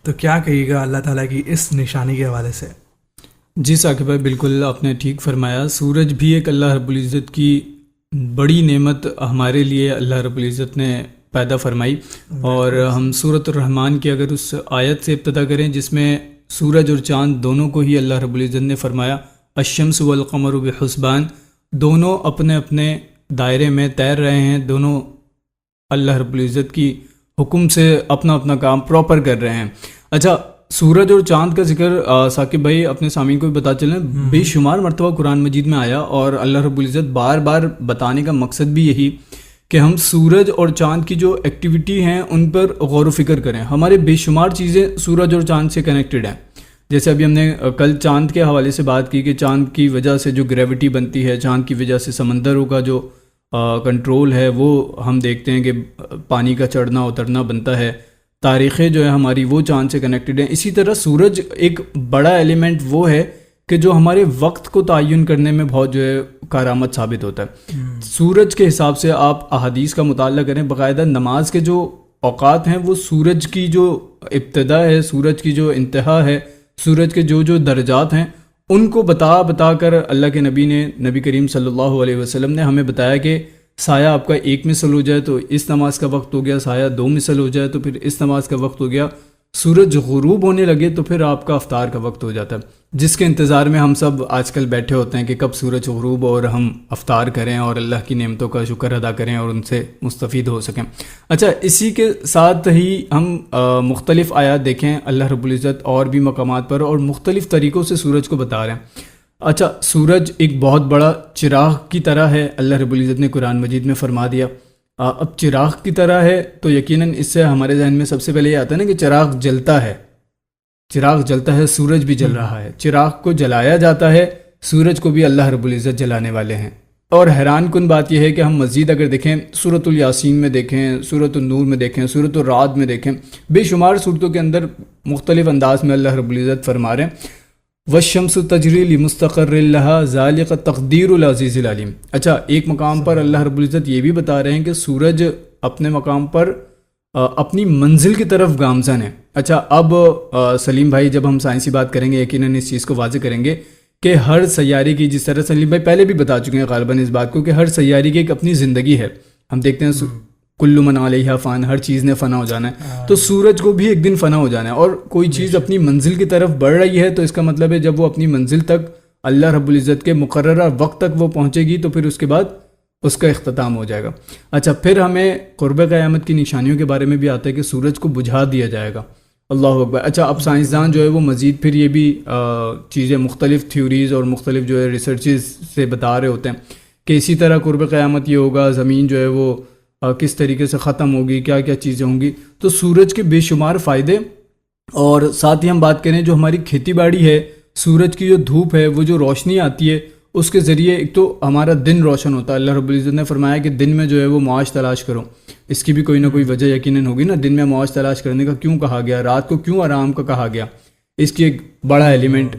تو کیا کہیے گا اللہ تعالیٰ کی اس نشانی کے حوالے سے؟ جی ثاقب بھائی بالکل آپ نے ٹھیک فرمایا. سورج بھی ایک اللہ رب العزت کی بڑی نعمت ہمارے لیے اللہ رب العزت نے پیدا فرمائی. اور ہم سورۃ الرحمن کی اگر اس آیت سے ابتدا کریں جس میں سورج اور چاند دونوں کو ہی اللہ رب العزت نے فرمایا الشمس والقمر بحسبان، دونوں اپنے اپنے دائرے میں تیر رہے ہیں، دونوں اللہ رب العزت کی حکم سے اپنا اپنا کام پراپر کر رہے ہیں. اچھا، سورج اور چاند کا ذکر ثاقب بھائی اپنے سامعین کو بھی بتا چلیں، بے شمار مرتبہ قرآن مجید میں آیا، اور اللہ رب العزت بار بار بتانے کا مقصد بھی یہی کہ ہم سورج اور چاند کی جو ایکٹیویٹی ہیں ان پر غور و فکر کریں. ہمارے بے شمار چیزیں سورج اور چاند سے کنیکٹڈ ہیں. جیسے ابھی ہم نے کل چاند کے حوالے سے بات کی کہ چاند کی وجہ سے جو گریوٹی بنتی ہے، چاند کی وجہ سے سمندروں کا جو کنٹرول ہے وہ ہم دیکھتے ہیں کہ پانی کا چڑھنا اترنا بنتا ہے. تاریخیں جو ہے ہماری وہ چاند سے کنیکٹڈ ہیں. اسی طرح سورج ایک بڑا ایلیمنٹ وہ ہے کہ جو ہمارے وقت کو تعین کرنے میں بہت جو ہے کارآمد ثابت ہوتا ہے. سورج کے حساب سے آپ احادیث کا مطالعہ کریں، باقاعدہ نماز کے جو اوقات ہیں وہ سورج کی جو ابتدا ہے، سورج کی جو انتہا ہے، سورج کے جو درجات ہیں ان کو بتا کر اللہ کے نبی کریم صلی اللہ علیہ وسلم نے ہمیں بتایا کہ سایہ آپ کا 1 مثل ہو جائے تو اس نماز کا وقت ہو گیا، سایہ 2 مثل ہو جائے تو پھر اس نماز کا وقت ہو گیا، سورج غروب ہونے لگے تو پھر آپ کا افطار کا وقت ہو جاتا ہے، جس کے انتظار میں ہم سب آج کل بیٹھے ہوتے ہیں کہ کب سورج غروب اور ہم افطار کریں اور اللہ کی نعمتوں کا شکر ادا کریں اور ان سے مستفید ہو سکیں. اچھا، اسی کے ساتھ ہی ہم مختلف آیات دیکھیں اللہ رب العزت اور بھی مقامات پر اور مختلف طریقوں سے سورج کو بتا رہے ہیں. اچھا، سورج ایک بہت بڑا چراغ کی طرح ہے، اللہ رب العزت نے قرآن مجید میں فرما دیا. اب چراغ کی طرح ہے تو یقیناً اس سے ہمارے ذہن میں سب سے پہلے یہ آتا ہے نا کہ چراغ جلتا ہے، چراغ جلتا ہے، سورج بھی جل رہا ہے، چراغ کو جلایا جاتا ہے، سورج کو بھی اللہ رب العزت جلانے والے ہیں. اور حیران کن بات یہ ہے کہ ہم مزید اگر دیکھیں سورۃ الیاسین میں دیکھیں، سورۃ النور میں دیکھیں، سورۃ الرعد میں دیکھیں، بے شمار صورتوں کے اندر مختلف انداز میں اللہ رب العزت فرما رہے ہیں والشمس تجری لمستقر لها ذالک تقدیر العزیز العلیم. اچھا، ایک مقام پر اللہ رب العزت یہ بھی بتا رہے ہیں کہ سورج اپنے مقام پر اپنی منزل کی طرف گامزن ہے. اچھا، اب سلیم بھائی جب ہم سائنسی بات کریں گے یقیناً اس چیز کو واضح کریں گے کہ ہر سیارے کی، جس طرح سلیم بھائی پہلے بھی بتا چکے ہیں غالباً اس بات کو، کہ ہر سیارے کی ایک اپنی زندگی ہے. ہم دیکھتے ہیں کل من علیہا فان، ہر چیز نے فنا ہو جانا ہے، تو سورج کو بھی ایک دن فنا ہو جانا ہے. اور کوئی چیز اپنی منزل کی طرف بڑھ رہی ہے تو اس کا مطلب ہے جب وہ اپنی منزل تک اللہ رب العزت کے مقررہ وقت تک وہ پہنچے گی تو پھر اس کے بعد اس کا اختتام ہو جائے گا. اچھا، پھر ہمیں قرب قیامت کی نشانیوں کے بارے میں بھی آتا ہے کہ سورج کو بجھا دیا جائے گا. اللہ اکبر. اچھا، اب سائنسدان جو ہے وہ مزید پھر یہ بھی چیزیں مختلف تھیوریز اور مختلف جو ہے ریسرچز سے بتا رہے ہوتے ہیں کہ اسی طرح قرب قیامت یہ ہوگا، زمین جو ہے وہ کس طریقے سے ختم ہوگی، کیا کیا چیزیں ہوں گی. تو سورج کے بے شمار فائدے، اور ساتھ ہی ہم بات کریں جو ہماری کھیتی باڑی ہے، سورج کی جو دھوپ ہے، وہ جو روشنی آتی ہے اس کے ذریعے ایک تو ہمارا دن روشن ہوتا ہے. اللہ رب العزت نے فرمایا کہ دن میں جو ہے وہ معاش تلاش کرو. اس کی بھی کوئی نہ کوئی وجہ یقیناً ہوگی نا, دن میں معاش تلاش کرنے کا کیوں کہا گیا, رات کو کیوں آرام کا کہا گیا. اس کی ایک بڑا ایلیمنٹ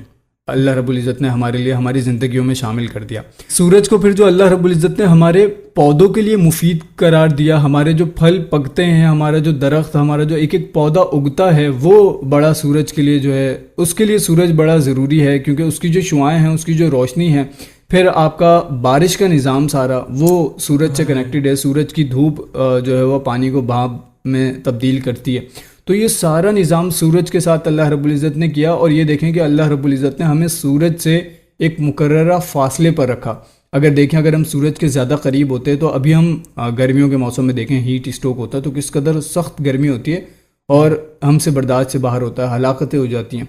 اللہ رب العزت نے ہمارے لیے ہماری زندگیوں میں شامل کر دیا. سورج کو پھر جو اللہ رب العزت نے ہمارے پودوں کے لیے مفید قرار دیا, ہمارے جو پھل پکتے ہیں, ہمارا جو درخت, ہمارا جو ایک ایک پودا اگتا ہے, وہ بڑا سورج کے لیے جو ہے, اس کے لیے سورج بڑا ضروری ہے, کیونکہ اس کی جو شعاعیں ہیں, اس کی جو روشنی ہے, پھر آپ کا بارش کا نظام سارا وہ سورج سے کنیکٹڈ ہے. سورج کی دھوپ جو ہے وہ پانی کو بھاپ میں تبدیل کرتی ہے. تو یہ سارا نظام سورج کے ساتھ اللہ رب العزت نے کیا. اور یہ دیکھیں کہ اللہ رب العزت نے ہمیں سورج سے ایک مقررہ فاصلے پر رکھا. اگر دیکھیں اگر ہم سورج کے زیادہ قریب ہوتے تو ابھی ہم گرمیوں کے موسم میں دیکھیں ہیٹ اسٹروک ہوتا ہے تو کس قدر سخت گرمی ہوتی ہے اور ہم سے برداشت سے باہر ہوتا ہے, ہلاکتیں ہو جاتی ہیں.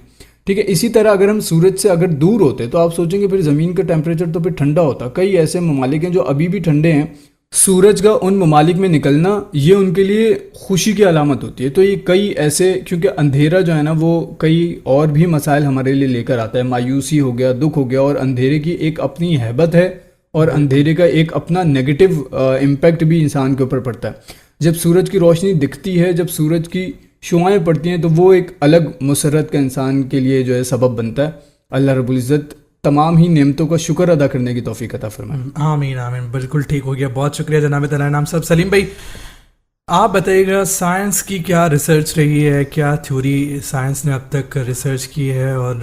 ٹھیک ہے, اسی طرح اگر ہم سورج سے اگر دور ہوتے تو آپ سوچیں گے پھر زمین کا ٹیمپریچر تو پھر ٹھنڈا ہوتا. کئی ایسے ممالک ہیں جو ابھی بھی ٹھنڈے ہیں. سورج کا ان ممالک میں نکلنا یہ ان کے لیے خوشی کی علامت ہوتی ہے. تو یہ کئی ایسے, کیونکہ اندھیرا جو ہے نا وہ کئی اور بھی مسائل ہمارے لیے لے کر آتا ہے. مایوسی ہو گیا, دکھ ہو گیا, اور اندھیرے کی ایک اپنی ہیبت ہے اور اندھیرے کا ایک اپنا نیگیٹو امپیکٹ بھی انسان کے اوپر پڑتا ہے. جب سورج کی روشنی دکھتی ہے, جب سورج کی شعاعیں پڑتی ہیں, تو وہ ایک الگ مسرت کا انسان کے لیے جو ہے سبب بنتا ہے. اللہ رب العزت تمام ہی نعمتوں کا شکر ادا کرنے کی توفیق عطا فرمائے. آمین آمین. بالکل ٹھیک ہو گیا, بہت شکریہ جناب طلحہ انعام صاحب. سلیم بھائی آپ بتائیے گا سائنس کی کیا ریسرچ رہی ہے, کیا تھیوری سائنس نے اب تک ریسرچ کی ہے, اور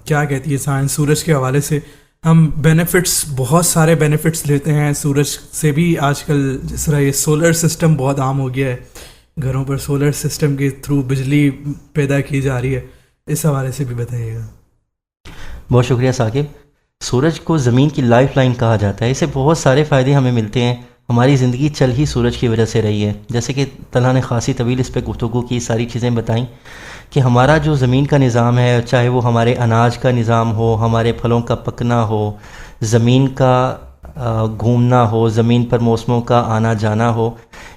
کیا کہتی ہے سائنس سورج کے حوالے سے. ہم بینیفٹس, بہت سارے بینیفٹس لیتے ہیں سورج سے بھی آج کل. جس طرح یہ سولر سسٹم بہت عام ہو گیا ہے, گھروں پر سولر سسٹم کے تھرو بجلی پیدا کی جا رہی ہے, اس حوالے سے بھی بتائیے گا. بہت شکریہ ثاقب. سورج کو زمین کی لائف لائن کہا جاتا ہے. اسے بہت سارے فائدے ہمیں ملتے ہیں. ہماری زندگی چل ہی سورج کی وجہ سے رہی ہے. جیسے کہ طلحہ نے خاصی طویل اس پہ گفتگو کی, ساری چیزیں بتائیں کہ ہمارا جو زمین کا نظام ہے, چاہے وہ ہمارے اناج کا نظام ہو, ہمارے پھلوں کا پکنا ہو, زمین کا گھومنا ہو, زمین پر موسموں کا آنا جانا ہو,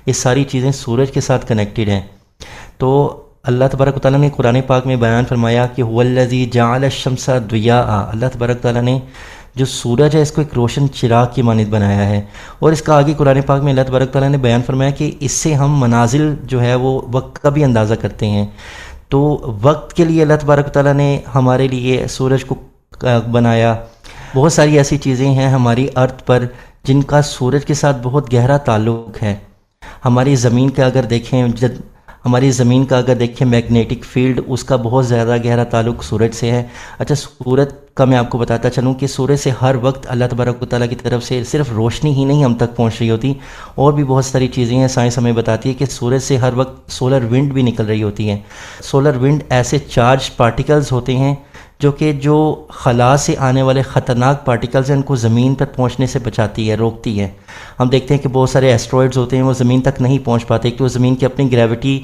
یہ ساری چیزیں سورج کے ساتھ کنیکٹڈ ہیں. تو اللہ تبارک و تعالیٰ نے قرآن پاک میں بیان فرمایا کہ هو الذی جعل الشمس ضیاء. اللہ تبارک و تعالیٰ نے جو سورج ہے اس کو ایک روشن چراغ کی مانند بنایا ہے. اور اس کا آگے قرآن پاک میں اللہ تبارک و تعالیٰ نے بیان فرمایا کہ اس سے ہم منازل جو ہے وہ وقت کا بھی اندازہ کرتے ہیں. تو وقت کے لیے اللہ تبارک و تعالیٰ نے ہمارے لیے سورج کو بنایا. بہت ساری ایسی چیزیں ہیں ہماری ارتھ پر جن کا سورج کے ساتھ بہت گہرا تعلق ہے. ہماری زمین کا اگر دیکھیں میگنیٹک فیلڈ, اس کا بہت زیادہ گہرا تعلق سورج سے ہے. اچھا, سورج کا میں آپ کو بتاتا چلوں کہ سورج سے ہر وقت اللہ تبارک و تعالیٰ کی طرف سے صرف روشنی ہی نہیں ہم تک پہنچ رہی ہوتی, اور بھی بہت ساری چیزیں ہیں. سائنس ہمیں بتاتی ہے کہ سورج سے ہر وقت سولر ونڈ بھی نکل رہی ہوتی ہے. سولر ونڈ ایسے چارج پارٹیکلز ہوتے ہیں جو خلا سے آنے والے خطرناک پارٹیکلز ہیں ان کو زمین پر پہنچنے سے بچاتی ہے, روکتی ہے. ہم دیکھتے ہیں کہ بہت سارے ایسٹرائڈز ہوتے ہیں وہ زمین تک نہیں پہنچ پاتے کہ وہ زمین کی اپنی گریوٹی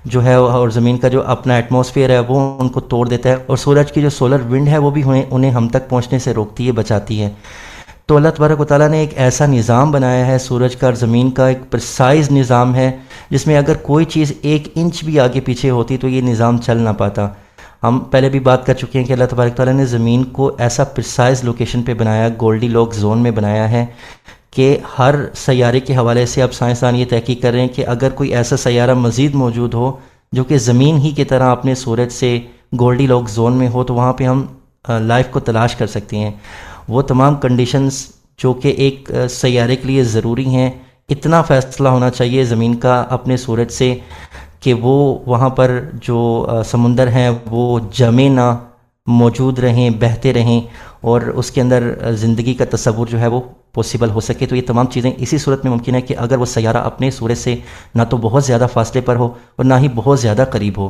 جو ہے اور زمین کا جو اپنا ایٹماسفیئر ہے وہ ان کو توڑ دیتا ہے, اور سورج کی جو سولر ونڈ ہے وہ بھی انہیں ہم تک پہنچنے سے روکتی ہے, بچاتی ہے. تو اللہ تبارک و تعالیٰ نے ایک ایسا نظام بنایا ہے سورج کا اور زمین کا, ایک پرسائز نظام ہے جس میں اگر کوئی چیز 1 انچ بھی آگے پیچھے ہوتی تو یہ نظام چل نہ پاتا. ہم پہلے بھی بات کر چکے ہیں کہ اللہ تبارک تعالیٰ نے زمین کو ایسا پرسائز لوکیشن پہ بنایا, گولڈی لاک زون میں بنایا ہے کہ ہر سیارے کے حوالے سے اب سائنسدان یہ تحقیق کر رہے ہیں کہ اگر کوئی ایسا سیارہ مزید موجود ہو جو کہ زمین ہی کی طرح اپنے سورج سے گولڈی لاک زون میں ہو تو وہاں پہ ہم لائف کو تلاش کر سکتے ہیں. وہ تمام کنڈیشنز جو کہ ایک سیارے کے لیے ضروری ہیں, اتنا فاصلہ ہونا چاہیے زمین کا اپنے سورج سے کہ وہ وہاں پر جو سمندر ہیں وہ جمے نہ, موجود رہیں, بہتے رہیں, اور اس کے اندر زندگی کا تصور جو ہے وہ پاسبل ہو سکے. تو یہ تمام چیزیں اسی صورت میں ممکن ہے کہ اگر وہ سیارہ اپنے سورج سے نہ تو بہت زیادہ فاصلے پر ہو اور نہ ہی بہت زیادہ قریب ہو.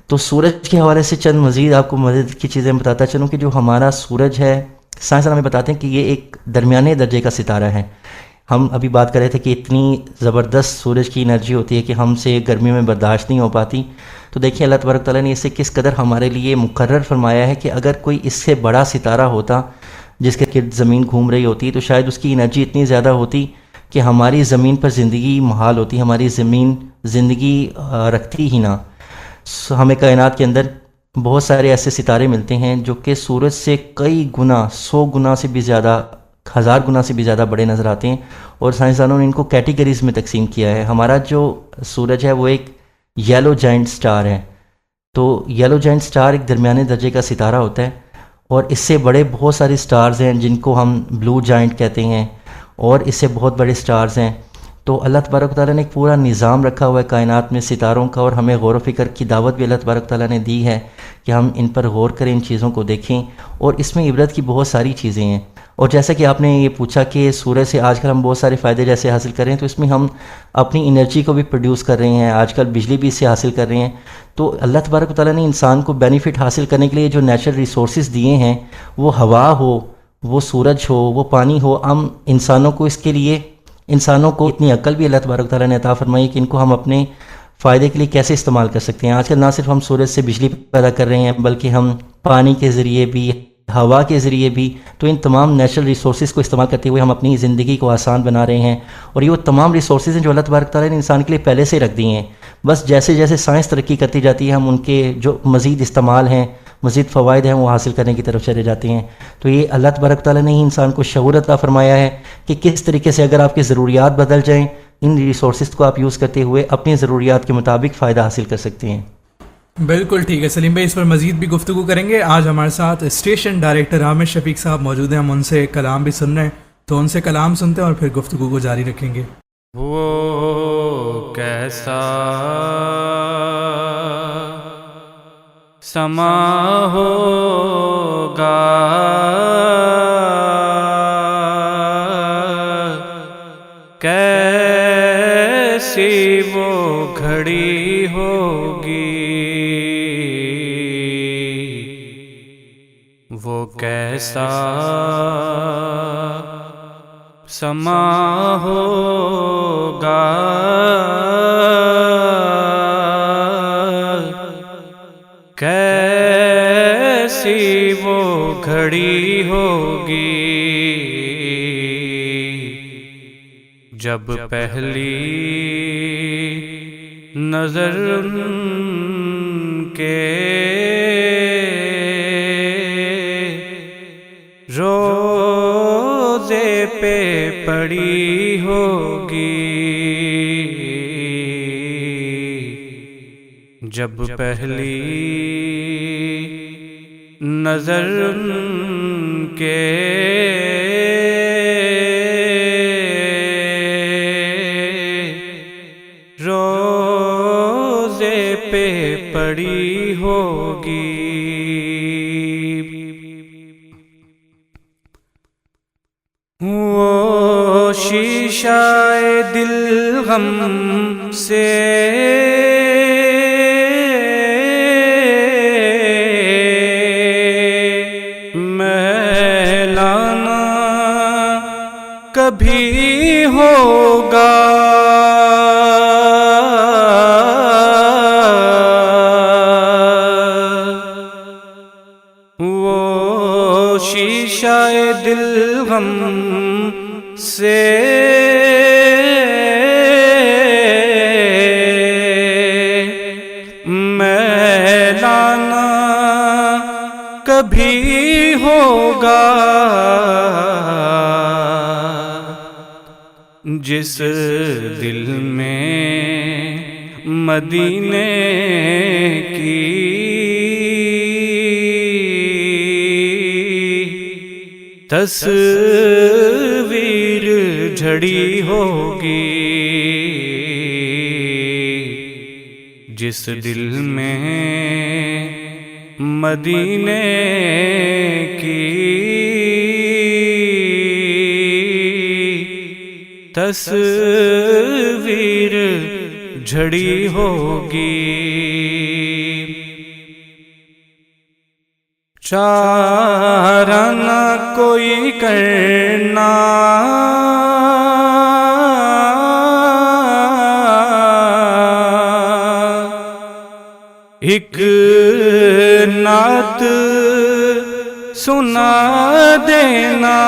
تو سورج کے حوالے سے چند مزید آپ کو مدد کی چیزیں بتاتا چلوں کہ جو ہمارا سورج ہے, سائنسدان ہمیں بتاتے ہیں کہ یہ ایک درمیانے درجے کا ستارہ ہے. ہم ابھی بات کر رہے تھے کہ اتنی زبردست سورج کی انرجی ہوتی ہے کہ ہم سے گرمیوں میں برداشت نہیں ہو پاتی. تو دیکھیں اللہ تبارک تعالیٰ نے اسے کس قدر ہمارے لیے مقرر فرمایا ہے کہ اگر کوئی اس سے بڑا ستارہ ہوتا جس کے گرد زمین گھوم رہی ہوتی تو شاید اس کی انرجی اتنی زیادہ ہوتی کہ ہماری زمین پر زندگی محال ہوتی, ہماری زمین زندگی رکھتی ہی نہ. ہمیں کائنات کے اندر بہت سارے ایسے ستارے ملتے ہیں جو کہ سورج سے کئی گنا، 100 گنا سے بھی زیادہ، 1000 گنا سے بھی زیادہ بڑے نظر آتے ہیں، اور سائنسدانوں نے ان کو کیٹیگریز میں تقسیم کیا ہے۔ ہمارا جو سورج ہے وہ ایک یلو جائنٹ سٹار ہے، تو یلو جائنٹ سٹار ایک درمیانے درجے کا ستارہ ہوتا ہے، اور اس سے بڑے بہت سارے سٹارز ہیں جن کو ہم بلو جائنٹ کہتے ہیں، اور اس سے بہت بڑے سٹارز ہیں۔ تو اللہ تبارک و تعالیٰ نے ایک پورا نظام رکھا ہوا ہے کائنات میں ستاروں کا، اور ہمیں غور و فکر کی دعوت بھی اللہ تبارک و تعالیٰ نے دی ہے کہ ہم ان پر غور کریں، ان چیزوں کو دیکھیں، اور اس میں عبرت کی بہت ساری چیزیں ہیں۔ اور جیسا کہ آپ نے یہ پوچھا کہ سورج سے آج کل ہم بہت سارے فائدے جیسے حاصل کر رہے ہیں، تو اس میں ہم اپنی انرجی کو بھی پروڈیوس کر رہے ہیں، آج کل بجلی بھی اس سے حاصل کر رہے ہیں۔ تو اللہ تبارک و تعالیٰ نے انسان کو بینیفٹ حاصل کرنے کے لیے جو نیچرل ریسورسز دیے ہیں، وہ ہوا ہو، وہ سورج ہو، وہ پانی ہو، ہم انسانوں کو اس کے لیے، انسانوں کو اتنی عقل بھی اللہ تبارک و تعالیٰ نے عطا فرمائی کہ ان کو ہم اپنے فائدے کے لیے کیسے استعمال کر سکتے ہیں۔ آج کل نہ صرف ہم سورج سے بجلی پیدا کر رہے ہیں، بلکہ ہم پانی کے ذریعے بھی، ہوا کے ذریعے بھی، تو ان تمام نیچرل ریسورسز کو استعمال کرتے ہوئے ہم اپنی زندگی کو آسان بنا رہے ہیں۔ اور یہ وہ تمام ریسورسز ہیں جو اللہ تبارک تعالیٰ نے انسان کے لیے پہلے سے رکھ دی ہیں، بس جیسے جیسے سائنس ترقی کرتی جاتی ہے ہم ان کے جو مزید استعمال ہیں، مزید فوائد ہیں، وہ حاصل کرنے کی طرف چلے جاتے ہیں۔ تو یہ اللہ تبارک تعالیٰ نے ہی انسان کو شعور عطا فرمایا ہے کہ کس طریقے سے اگر آپ کی ضروریات بدل جائیں، ان ریسورسز کو آپ یوز کرتے ہوئے اپنی ضروریات کے مطابق فائدہ حاصل کر سکتے ہیں۔ بالکل ٹھیک ہے سلیم بھائی، اس پر مزید بھی گفتگو کریں گے۔ آج ہمارے ساتھ اسٹیشن ڈائریکٹر عامر شفیق صاحب موجود ہیں، ہم ان سے کلام بھی سن رہے ہیں، تو ان سے کلام سنتے ہیں اور پھر گفتگو کو جاری رکھیں گے۔ وہ کیسا سما ہوگا کیسی وہ گھڑی ہوگی، وہ کیسا سما ہوگا کیسی وہ گھڑی ہوگی، جب پہلی نظر ان کے روزے پہ پڑی ہوگی، جب پہلی نظر ان کے روزے پہ پڑی ہوگی۔ وہ شیشہ دل غم سے میلانا کبھی ہوگا، وہ شیشہ دل غم سے میلانا کبھی ہوگا، جس دل میں مدینے کی تصویر جھڑی ہوگی، جس دل میں مدینے کی تصویر جھڑی ہوگی، چارہ نہ کوئی کرنا ایک نعت سنا دینا،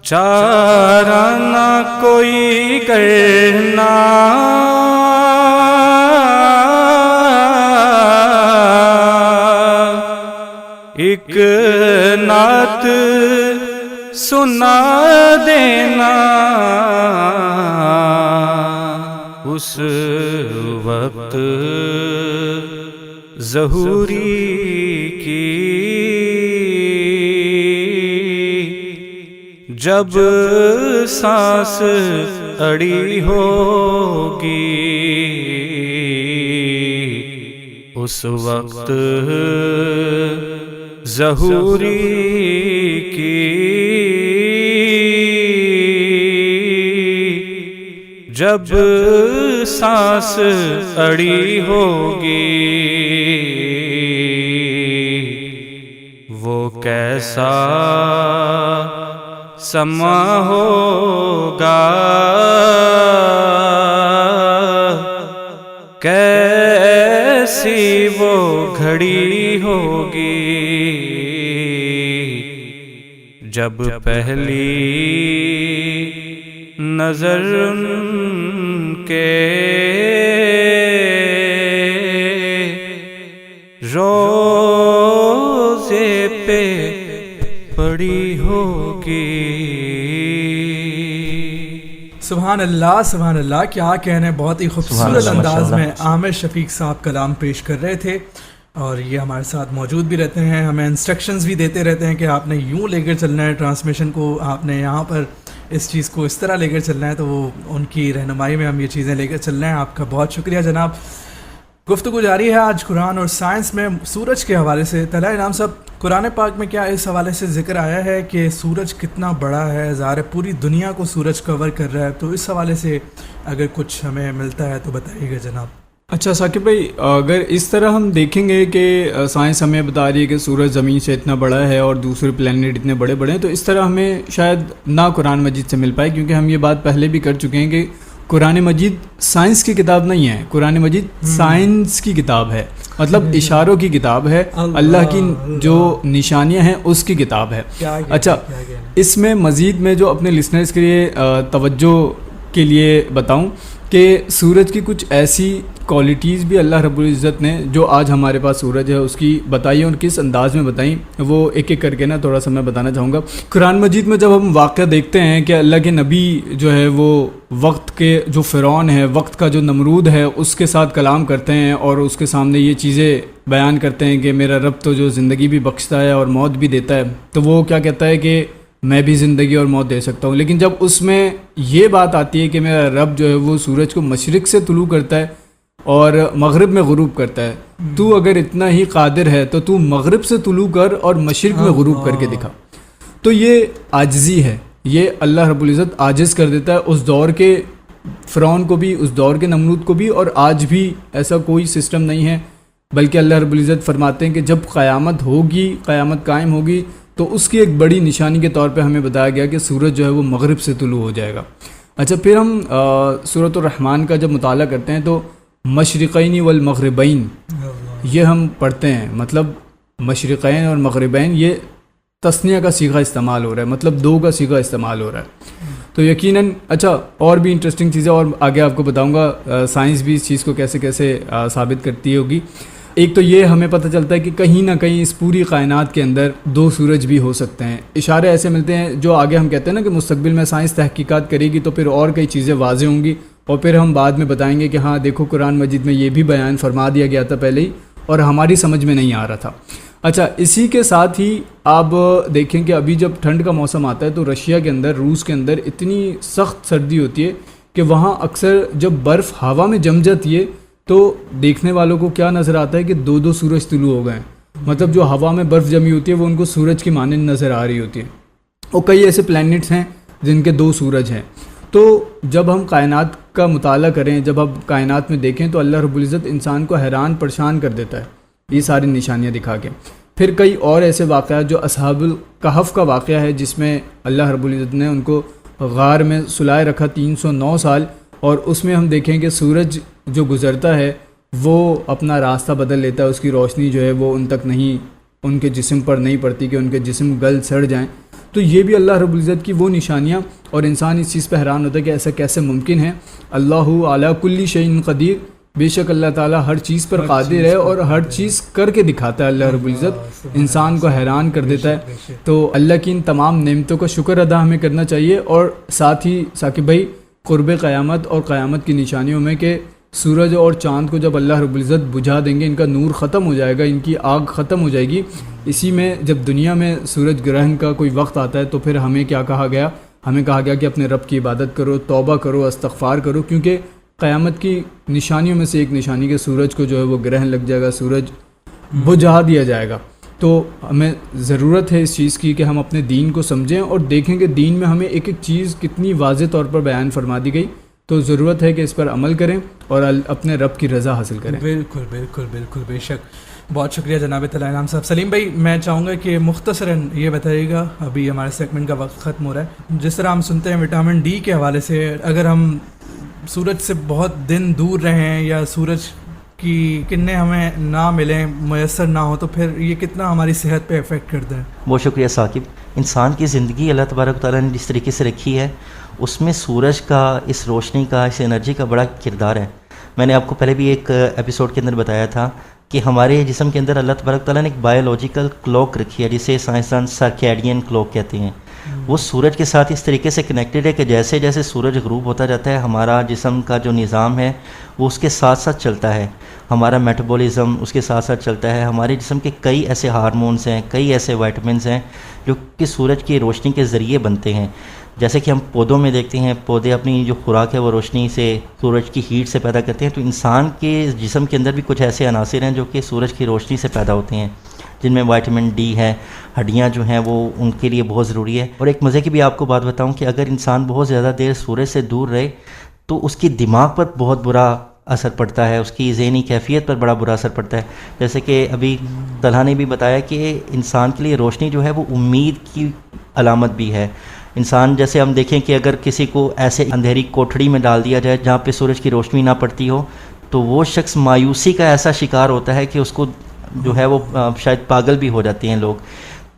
چارہ نہ کوئی کرنا ایک نعت سنا دینا اس وقت ظہوری کی جب سانس اڑی ہوگی اس وقت ظہوری کی جب سانس اڑی ہوگی وہ کیسا سما ہوگا کیسی وہ گھڑی ہوگی جب پہلی نظر ان کے روزے پہ پڑی ہوگی۔ سبحان اللہ سبحان اللہ، کیا کہنے، بہت ہی خوبصورت انداز میں عامر شفیق صاحب کلام پیش کر رہے تھے، اور یہ ہمارے ساتھ موجود بھی رہتے ہیں، ہمیں انسٹرکشنز بھی دیتے رہتے ہیں کہ آپ نے یوں لے کر چلنا ہے ٹرانسمیشن کو، آپ نے یہاں پر اس چیز کو اس طرح لے کر چلنا ہے، تو وہ ان کی رہنمائی میں ہم یہ چیزیں لے کر چل رہے ہیں۔ آپ کا بہت شکریہ جناب۔ گفتگو جاری ہے آج قرآن اور سائنس میں سورج کے حوالے سے۔ طلحہ انعام صاحب، قرآن پاک میں کیا اس حوالے سے ذکر آیا ہے کہ سورج کتنا بڑا ہے؟ ظاہر پوری دنیا کو سورج کور کر رہا ہے، تو اس حوالے سے اگر کچھ ہمیں ملتا ہے تو بتائیے گا جناب۔ اچھا ثاقب بھائی، اگر اس طرح ہم دیکھیں گے کہ سائنس ہمیں بتا رہی ہے کہ سورج زمین سے اتنا بڑا ہے اور دوسرے پلینٹ اتنے بڑے بڑے ہیں، تو اس طرح ہمیں شاید نہ قرآن مجید سے مل پائے، کیونکہ ہم یہ بات پہلے بھی کر چکے ہیں کہ قرآن مجید سائنس کی کتاب نہیں ہے، قرآن مجید سائنس کی کتاب ہے، مطلب اشاروں کی کتاب ہے، اللہ کی جو نشانیاں ہیں اس کی کتاب ہے۔ اچھا، اس میں مزید میں جو اپنے لسنرز کے لیے توجہ کے لیے بتاؤں کہ سورج کی کچھ ایسی کوالٹیز بھی اللہ رب العزت نے جو آج ہمارے پاس سورج ہے اس کی بتائی اور کس انداز میں بتائیں، وہ ایک ایک کر کے نا تھوڑا سا میں بتانا چاہوں گا۔ قرآن مجید میں جب ہم واقعہ دیکھتے ہیں کہ اللہ کے نبی جو ہے وہ وقت کے جو فرعون ہے، وقت کا جو نمرود ہے، اس کے ساتھ کلام کرتے ہیں اور اس کے سامنے یہ چیزیں بیان کرتے ہیں کہ میرا رب تو جو زندگی بھی بخشتا ہے اور موت بھی دیتا ہے، تو وہ کیا کہتا ہے کہ میں بھی زندگی اور موت دے سکتا ہوں۔ لیکن جب اس میں یہ بات آتی ہے کہ میرا رب جو ہے وہ سورج کو مشرق سے طلوع کرتا ہے اور مغرب میں غروب کرتا ہے، تو اگر اتنا ہی قادر ہے تو تو مغرب سے طلوع کر اور مشرق میں غروب کر کے دکھا۔ تو یہ عاجزی ہے، یہ اللہ رب العزت عاجز کر دیتا ہے اس دور کے فرعون کو بھی، اس دور کے نمرود کو بھی، اور آج بھی ایسا کوئی سسٹم نہیں ہے، بلکہ اللہ رب العزت فرماتے ہیں کہ جب قیامت ہوگی، قیامت قائم ہوگی، تو اس کی ایک بڑی نشانی کے طور پہ ہمیں بتایا گیا کہ سورج جو ہے وہ مغرب سے طلوع ہو جائے گا۔ اچھا، پھر ہم سورۃ الرحمن کا جب مطالعہ کرتے ہیں تو مشرقین والمغربین یہ ہم پڑھتے ہیں، مطلب مشرقین اور مغربین یہ تثنیہ کا صیغہ استعمال ہو رہا ہے، مطلب دو کا صیغہ استعمال ہو رہا ہے۔ تو یقیناً اچھا، اور بھی انٹرسٹنگ چیزیں اور آگے آپ کو بتاؤں گا، سائنس بھی اس چیز کو کیسے کیسے ثابت کرتی ہوگی۔ ایک تو یہ ہمیں پتہ چلتا ہے کہ کہیں نہ کہیں اس پوری کائنات کے اندر دو سورج بھی ہو سکتے ہیں، اشارے ایسے ملتے ہیں جو آگے ہم کہتے ہیں نا کہ مستقبل میں سائنس تحقیقات کرے گی تو پھر اور کئی چیزیں واضح ہوں گی، اور پھر ہم بعد میں بتائیں گے کہ ہاں دیکھو قرآن مجید میں یہ بھی بیان فرما دیا گیا تھا پہلے ہی اور ہماری سمجھ میں نہیں آ رہا تھا۔ اچھا، اسی کے ساتھ ہی آپ دیکھیں کہ ابھی جب ٹھنڈ کا موسم آتا ہے تو رشیا کے اندر، روس کے اندر اتنی سخت سردی ہوتی ہے کہ وہاں اکثر جب برف ہوا میں جم جاتی ہے تو دیکھنے والوں کو کیا نظر آتا ہے کہ دو دو سورج طلوع ہو گئے ہیں، مطلب جو ہوا میں برف جمی ہوتی ہے وہ ان کو سورج کی مانند نظر آ رہی ہوتی ہے، اور کئی ایسے پلینٹس ہیں جن کے دو سورج ہیں۔ تو جب ہم کائنات کا مطالعہ کریں، جب ہم کائنات میں دیکھیں تو اللہ رب العزت انسان کو حیران پریشان کر دیتا ہے یہ ساری نشانیاں دکھا کے۔ پھر کئی اور ایسے واقعات جو اصحاب الکہف کا واقعہ ہے جس میں اللہ رب العزت نے ان کو غار میں سلائے رکھا 309 سال، اور اس میں ہم دیکھیں کہ سورج جو گزرتا ہے وہ اپنا راستہ بدل لیتا ہے، اس کی روشنی جو ہے وہ ان تک نہیں، ان کے جسم پر نہیں پڑتی کہ ان کے جسم گل سڑ جائیں۔ تو یہ بھی اللہ رب العزت کی وہ نشانیاں، اور انسان اس چیز پہ حیران ہوتا ہے کہ ایسا کیسے ممکن ہے۔ اللہ علی کل شیء قدیر، بے شک اللہ تعالیٰ ہر چیز پر قادر ہے اور ہر چیز کر کے دکھاتا ہے۔ اللہ رب العزت انسان کو حیران کر دیتا ہے۔ تو اللہ کی ان تمام نعمتوں کا شکر ادا ہمیں کرنا چاہیے، اور ساتھ ہی ثاقب بھائی قرب قیامت اور قیامت کی نشانیوں میں کہ سورج اور چاند کو جب اللہ رب العزت بجھا دیں گے، ان کا نور ختم ہو جائے گا، ان کی آگ ختم ہو جائے گی۔ اسی میں جب دنیا میں سورج گرہن کا کوئی وقت آتا ہے تو پھر ہمیں کیا کہا گیا؟ ہمیں کہا گیا کہ اپنے رب کی عبادت کرو، توبہ کرو، استغفار کرو، کیونکہ قیامت کی نشانیوں میں سے ایک نشانی کہ سورج کو جو ہے وہ گرہن لگ جائے گا، سورج بجھا دیا جائے گا۔ تو ہمیں ضرورت ہے اس چیز کی کہ ہم اپنے دین کو سمجھیں اور دیکھیں کہ دین میں ہمیں ایک ایک چیز کتنی واضح طور پر بیان فرما دی گئی، تو ضرورت ہے کہ اس پر عمل کریں اور اپنے رب کی رضا حاصل کریں۔ بالکل بالکل بالکل، بے شک، بہت شکریہ جناب طلحہ انعام صاحب۔ سلیم بھائی، میں چاہوں گا کہ مختصراً یہ بتائیے گا، ابھی ہمارے سیگمنٹ کا وقت ختم ہو رہا ہے، جس طرح ہم سنتے ہیں وٹامن ڈی کے حوالے سے اگر ہم سورج سے بہت دن دور رہیں یا سورج کی کرنیں ہمیں نہ ملیں، میسر نہ ہو، تو پھر یہ کتنا ہماری صحت پہ افیکٹ کرتا ہے؟ بہت شکریہ ثاقب۔ انسان کی زندگی اللہ تبارک و تعالیٰ نے جس طریقے سے رکھی ہے، اس میں سورج کا، اس روشنی کا، اس انرجی کا بڑا کردار ہے۔ میں نے آپ کو پہلے بھی ایک ایپیسوڈ کے اندر بتایا تھا کہ ہمارے جسم کے اندر اللہ تبارک و تعالیٰ نے ایک بایولوجیکل کلوک رکھی ہے، جسے سائنسدان سرکیڈین کلوک کہتے ہیں۔ وہ سورج کے ساتھ اس طریقے سے کنیکٹڈ ہے کہ جیسے جیسے سورج غروب ہوتا جاتا ہے، ہمارا جسم کا جو نظام ہے وہ اس کے ساتھ ساتھ چلتا ہے، ہمارا میٹابولزم اس کے ساتھ ساتھ چلتا ہے، ہمارے جسم کے کئی ایسے ہارمونز ہیں، کئی ایسے وائٹامنس ہیں جو کہ سورج کی روشنی کے ذریعے بنتے ہیں۔ جیسے کہ ہم پودوں میں دیکھتے ہیں، پودے اپنی جو خوراک ہے وہ روشنی سے، سورج کی ہیٹ سے پیدا کرتے ہیں، تو انسان کے جسم کے اندر بھی کچھ ایسے عناصر ہیں جو کہ سورج کی روشنی سے پیدا ہوتے ہیں، جن میں وائٹامن ڈی ہے، ہڈیاں جو ہیں وہ ان کے لیے بہت ضروری ہے۔ اور ایک مزے کی بھی آپ کو بات بتاؤں کہ اگر انسان بہت زیادہ دیر سورج سے دور رہے تو اس کی دماغ پر بہت برا اثر پڑتا ہے، اس کی ذہنی کیفیت پر بڑا برا اثر پڑتا ہے۔ جیسے کہ ابھی طلحہ نے بھی بتایا کہ انسان کے لیے روشنی جو ہے وہ امید کی علامت بھی ہے۔ انسان جیسے ہم دیکھیں کہ اگر کسی کو ایسے اندھیری کوٹھڑی میں ڈال دیا جائے جہاں پہ سورج کی روشنی نہ پڑتی ہو، تو وہ شخص مایوسی کا ایسا شکار ہوتا ہے کہ اس کو جو ہے وہ شاید پاگل بھی ہو جاتے ہیں لوگ۔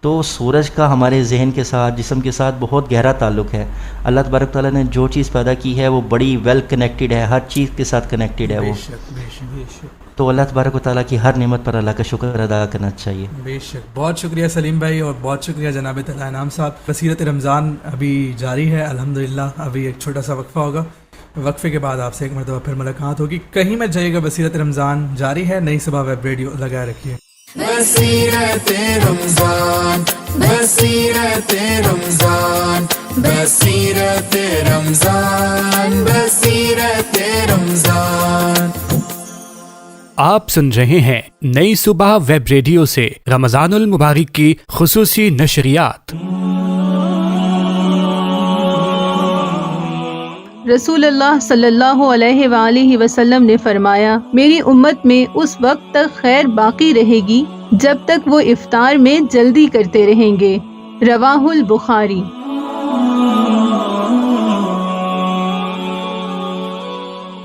تو سورج کا ہمارے ذہن کے ساتھ، جسم کے ساتھ بہت گہرا تعلق ہے۔ اللہ تبارک تعالیٰ نے جو چیز پیدا کی ہے وہ بڑی ویل کنیکٹڈ ہے، ہر چیز کے ساتھ کنیکٹڈ ہے وہ۔ تو اللہ تبارک و تعالیٰ کی ہر نعمت پر اللہ کا شکر ادا کرنا چاہیے۔ بے شک، بہت شکریہ سلیم بھائی، اور بہت شکریہ جناب طلحہ انعام صاحب۔ بصیرت رمضان ابھی جاری ہے الحمدللہ، ابھی ایک چھوٹا سا وقفہ ہوگا، وقفے کے بعد آپ سے ایک مرتبہ پھر ملاقات ہوگی۔ کہیں مت جائیے گا، بصیرت رمضان جاری ہے، نئی صبح ویب ریڈیو لگائے رکھیے۔ بصیرت رمضان، بصیرت رمضان، بصیرت رمضان، بصیرت رمضان۔ آپ سن رہے ہیں نئی صبح ویب ریڈیو سے رمضان المبارک کی خصوصی نشریات۔ رسول اللہ صلی اللہ علیہ وآلہ وسلم نے فرمایا، میری امت میں اس وقت تک خیر باقی رہے گی جب تک وہ افطار میں جلدی کرتے رہیں گے۔ رواہ البخاری۔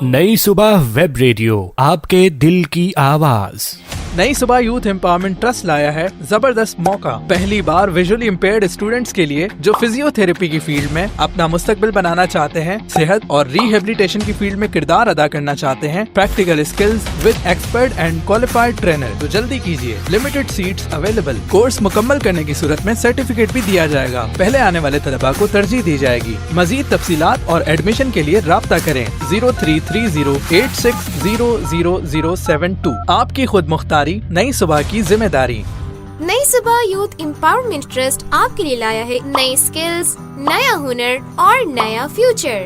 نئی صبح ویب ریڈیو، آپ کے دل کی آواز۔ نئی صبح یوتھ امپاورمنٹ ٹرسٹ لایا ہے زبردست موقع۔ پہلی بار ویژولی امپیئرڈ اسٹوڈنٹس کے لیے جو فزیو تھراپی کی فیلڈ میں اپنا مستقبل بنانا چاہتے ہیں، صحت اور ریہیبلیٹیشن کی فیلڈ میں کردار ادا کرنا چاہتے ہیں، practical skills with expert and qualified trainer, تو جلدی کیجیے، لمیٹڈ سیٹس اویلیبل۔ کورس مکمل کرنے کی صورت میں سرٹیفکیٹ بھی دیا جائے گا، پہلے آنے والے طلباء کو ترجیح دی جائے گی۔ مزید تفصیلات اور ایڈمیشن کے لیے رابطہ کریں 033086000072۔ آپ کی خود مختاری، نئی صبح کی ذمہ داری۔ نئی صبح یوتھ امپاورمنٹ ٹرسٹ آپ کے لیے لایا ہے نئی سکلز، نیا ہنر اور نیا فیوچر۔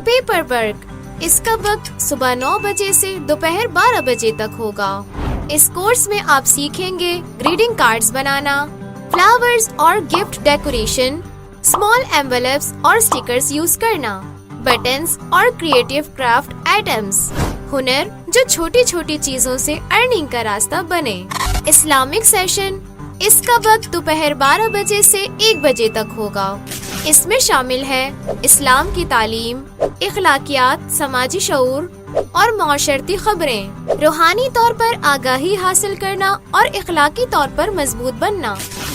پیپر ورک، اس کا وقت صبح 9 بجے سے دوپہر 12 بجے تک ہوگا۔ اس کورس میں آپ سیکھیں گے گریٹنگ کارڈز بنانا، فلاورز اور گفٹ ڈیکوریشن، اسمال ایمبلپس اور اسٹیکرز یوز کرنا، بٹنز اور کریٹو کرافٹ آئٹمز، ہنر جو چھوٹی چھوٹی چیزوں سے ارننگ کا راستہ بنے۔ اسلامک سیشن، اس کا وقت دوپہر 12 بجے سے 1 بجے تک ہوگا۔ اس میں شامل ہے اسلام کی تعلیم، اخلاقیات، سماجی شعور اور معاشرتی خبریں، روحانی طور پر آگاہی حاصل کرنا اور اخلاقی طور پر مضبوط بننا۔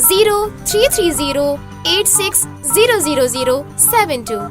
033086000072।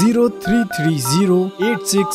033086000072।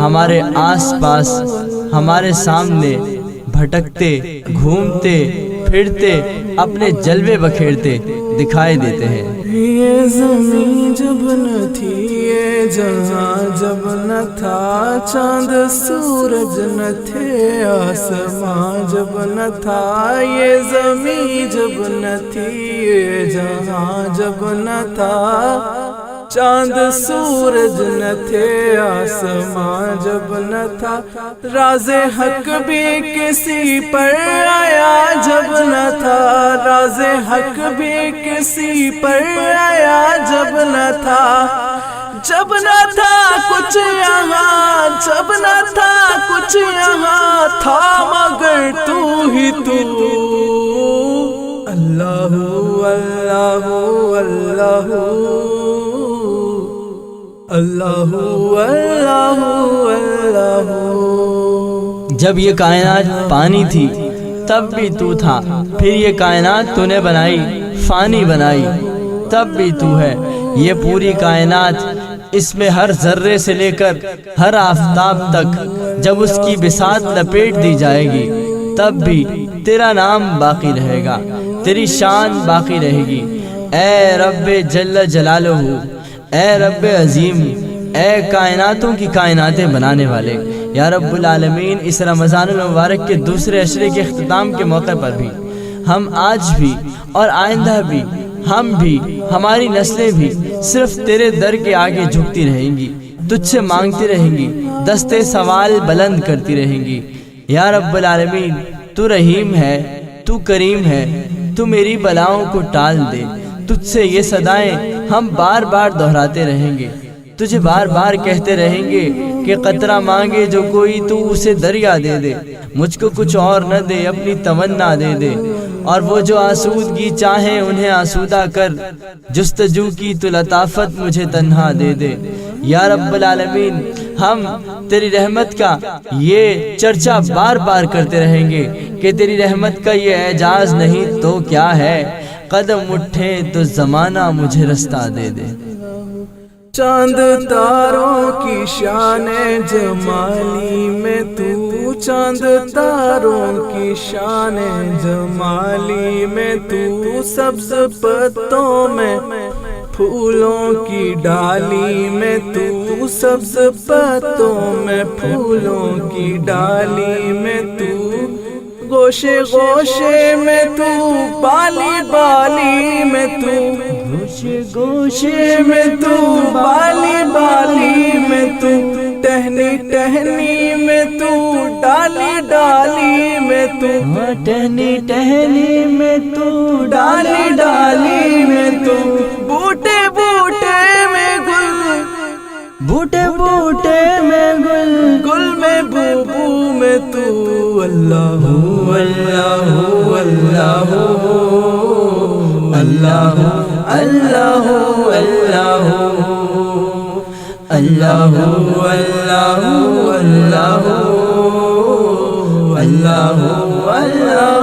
ہمارے آس پاس ہمارے سامنے بھٹکتے گھومتے پھرتے اپنے جلوے بکھیرتے دکھائی دیتے ہیں۔ یہ زمین جب نہ تھی، یہ جہاں جب نہ تھا، چاند سورج نہ تھے، آسمان جب نہ تھا، یہ زمین جب نہ تھی، یہ جہاں جب نہ تھا، چاند سورج نہ تھے، آسمان جب نہ تھا، راز حق بھی کسی پر آیا جب نہ تھا، راز حق بھی کسی پر آیا جب نہ تھا، جب نہ تھا کچھ یہاں، جب نہ تھا کچھ یہاں، تھا مگر تو ہی تو۔ اللہ اللہ اللہ اللہ اللہ اللہ۔ جب یہ کائنات پانی تھی تب بھی تو تھا، پھر یہ کائنات تو نے بنائی، فانی بنائی تب بھی تو ہے۔ یہ پوری کائنات، اس میں ہر ذرے سے لے کر ہر آفتاب تک جب اس کی بساط لپیٹ دی جائے گی تب بھی تیرا نام باقی رہے گا، تیری شان باقی رہے گی۔ اے رب جل جلالہ، اے رب عظیم، اے کائناتوں کی کائناتیں بنانے والے، یا رب العالمین، اس رمضان المبارک کے دوسرے عشرے کے اختتام کے موقع پر بھی ہم آج بھی اور آئندہ بھی، ہم بھی، ہماری نسلیں بھی صرف تیرے در کے آگے جھکتی رہیں گی، تجھ سے مانگتی رہیں گی، دستے سوال بلند کرتی رہیں گی۔ یا رب العالمین، تو رحیم ہے، تو کریم ہے، تو میری بلاؤں کو ٹال دے۔ تجھ سے یہ صدائیں ہم بار بار دہراتے رہیں گے، تجھے بار بار کہتے رہیں گے کہ قطرہ مانگے جو کوئی تو اسے دریا دے دے، مجھ کو کچھ اور نہ دے، اپنی تمنا دے دے، اور وہ جو آسودگی چاہیں انہیں آسودہ کر، جستجو کی تو لطافت مجھے تنہا دے دے۔ یا رب العالمین، ہم تیری رحمت کا یہ چرچا بار بار کرتے رہیں گے کہ تیری رحمت کا یہ اعجاز نہیں تو کیا ہے، قدم اٹھے تو زمانہ مجھے رستہ دے دے۔ چاند تاروں کی شان جمالی میں تو، چاند تاروں کی شان جمالی میں تو، سبز پتوں میں پھولوں کی ڈالی میں تو، سبز پتوں میں پھولوں کی ڈالی میں تو، گوشے گوشے میں تو، بالی بالی میں تو، گوشے گوشے میں تو، بالی بالی میں تو، ٹہنی ٹہنی میں تو، ڈالی ڈالی میں تو، ٹہنی ٹہنی میں تو، ڈالی ڈالی میں تو، بوٹے بوٹے میں گل، بوٹے بوٹے میں گل، گل میں بو بو میں تو، اللہ اللہ اللہ اللہ اللہ اللہ اللہ اللہ اللہ اللہ اللہ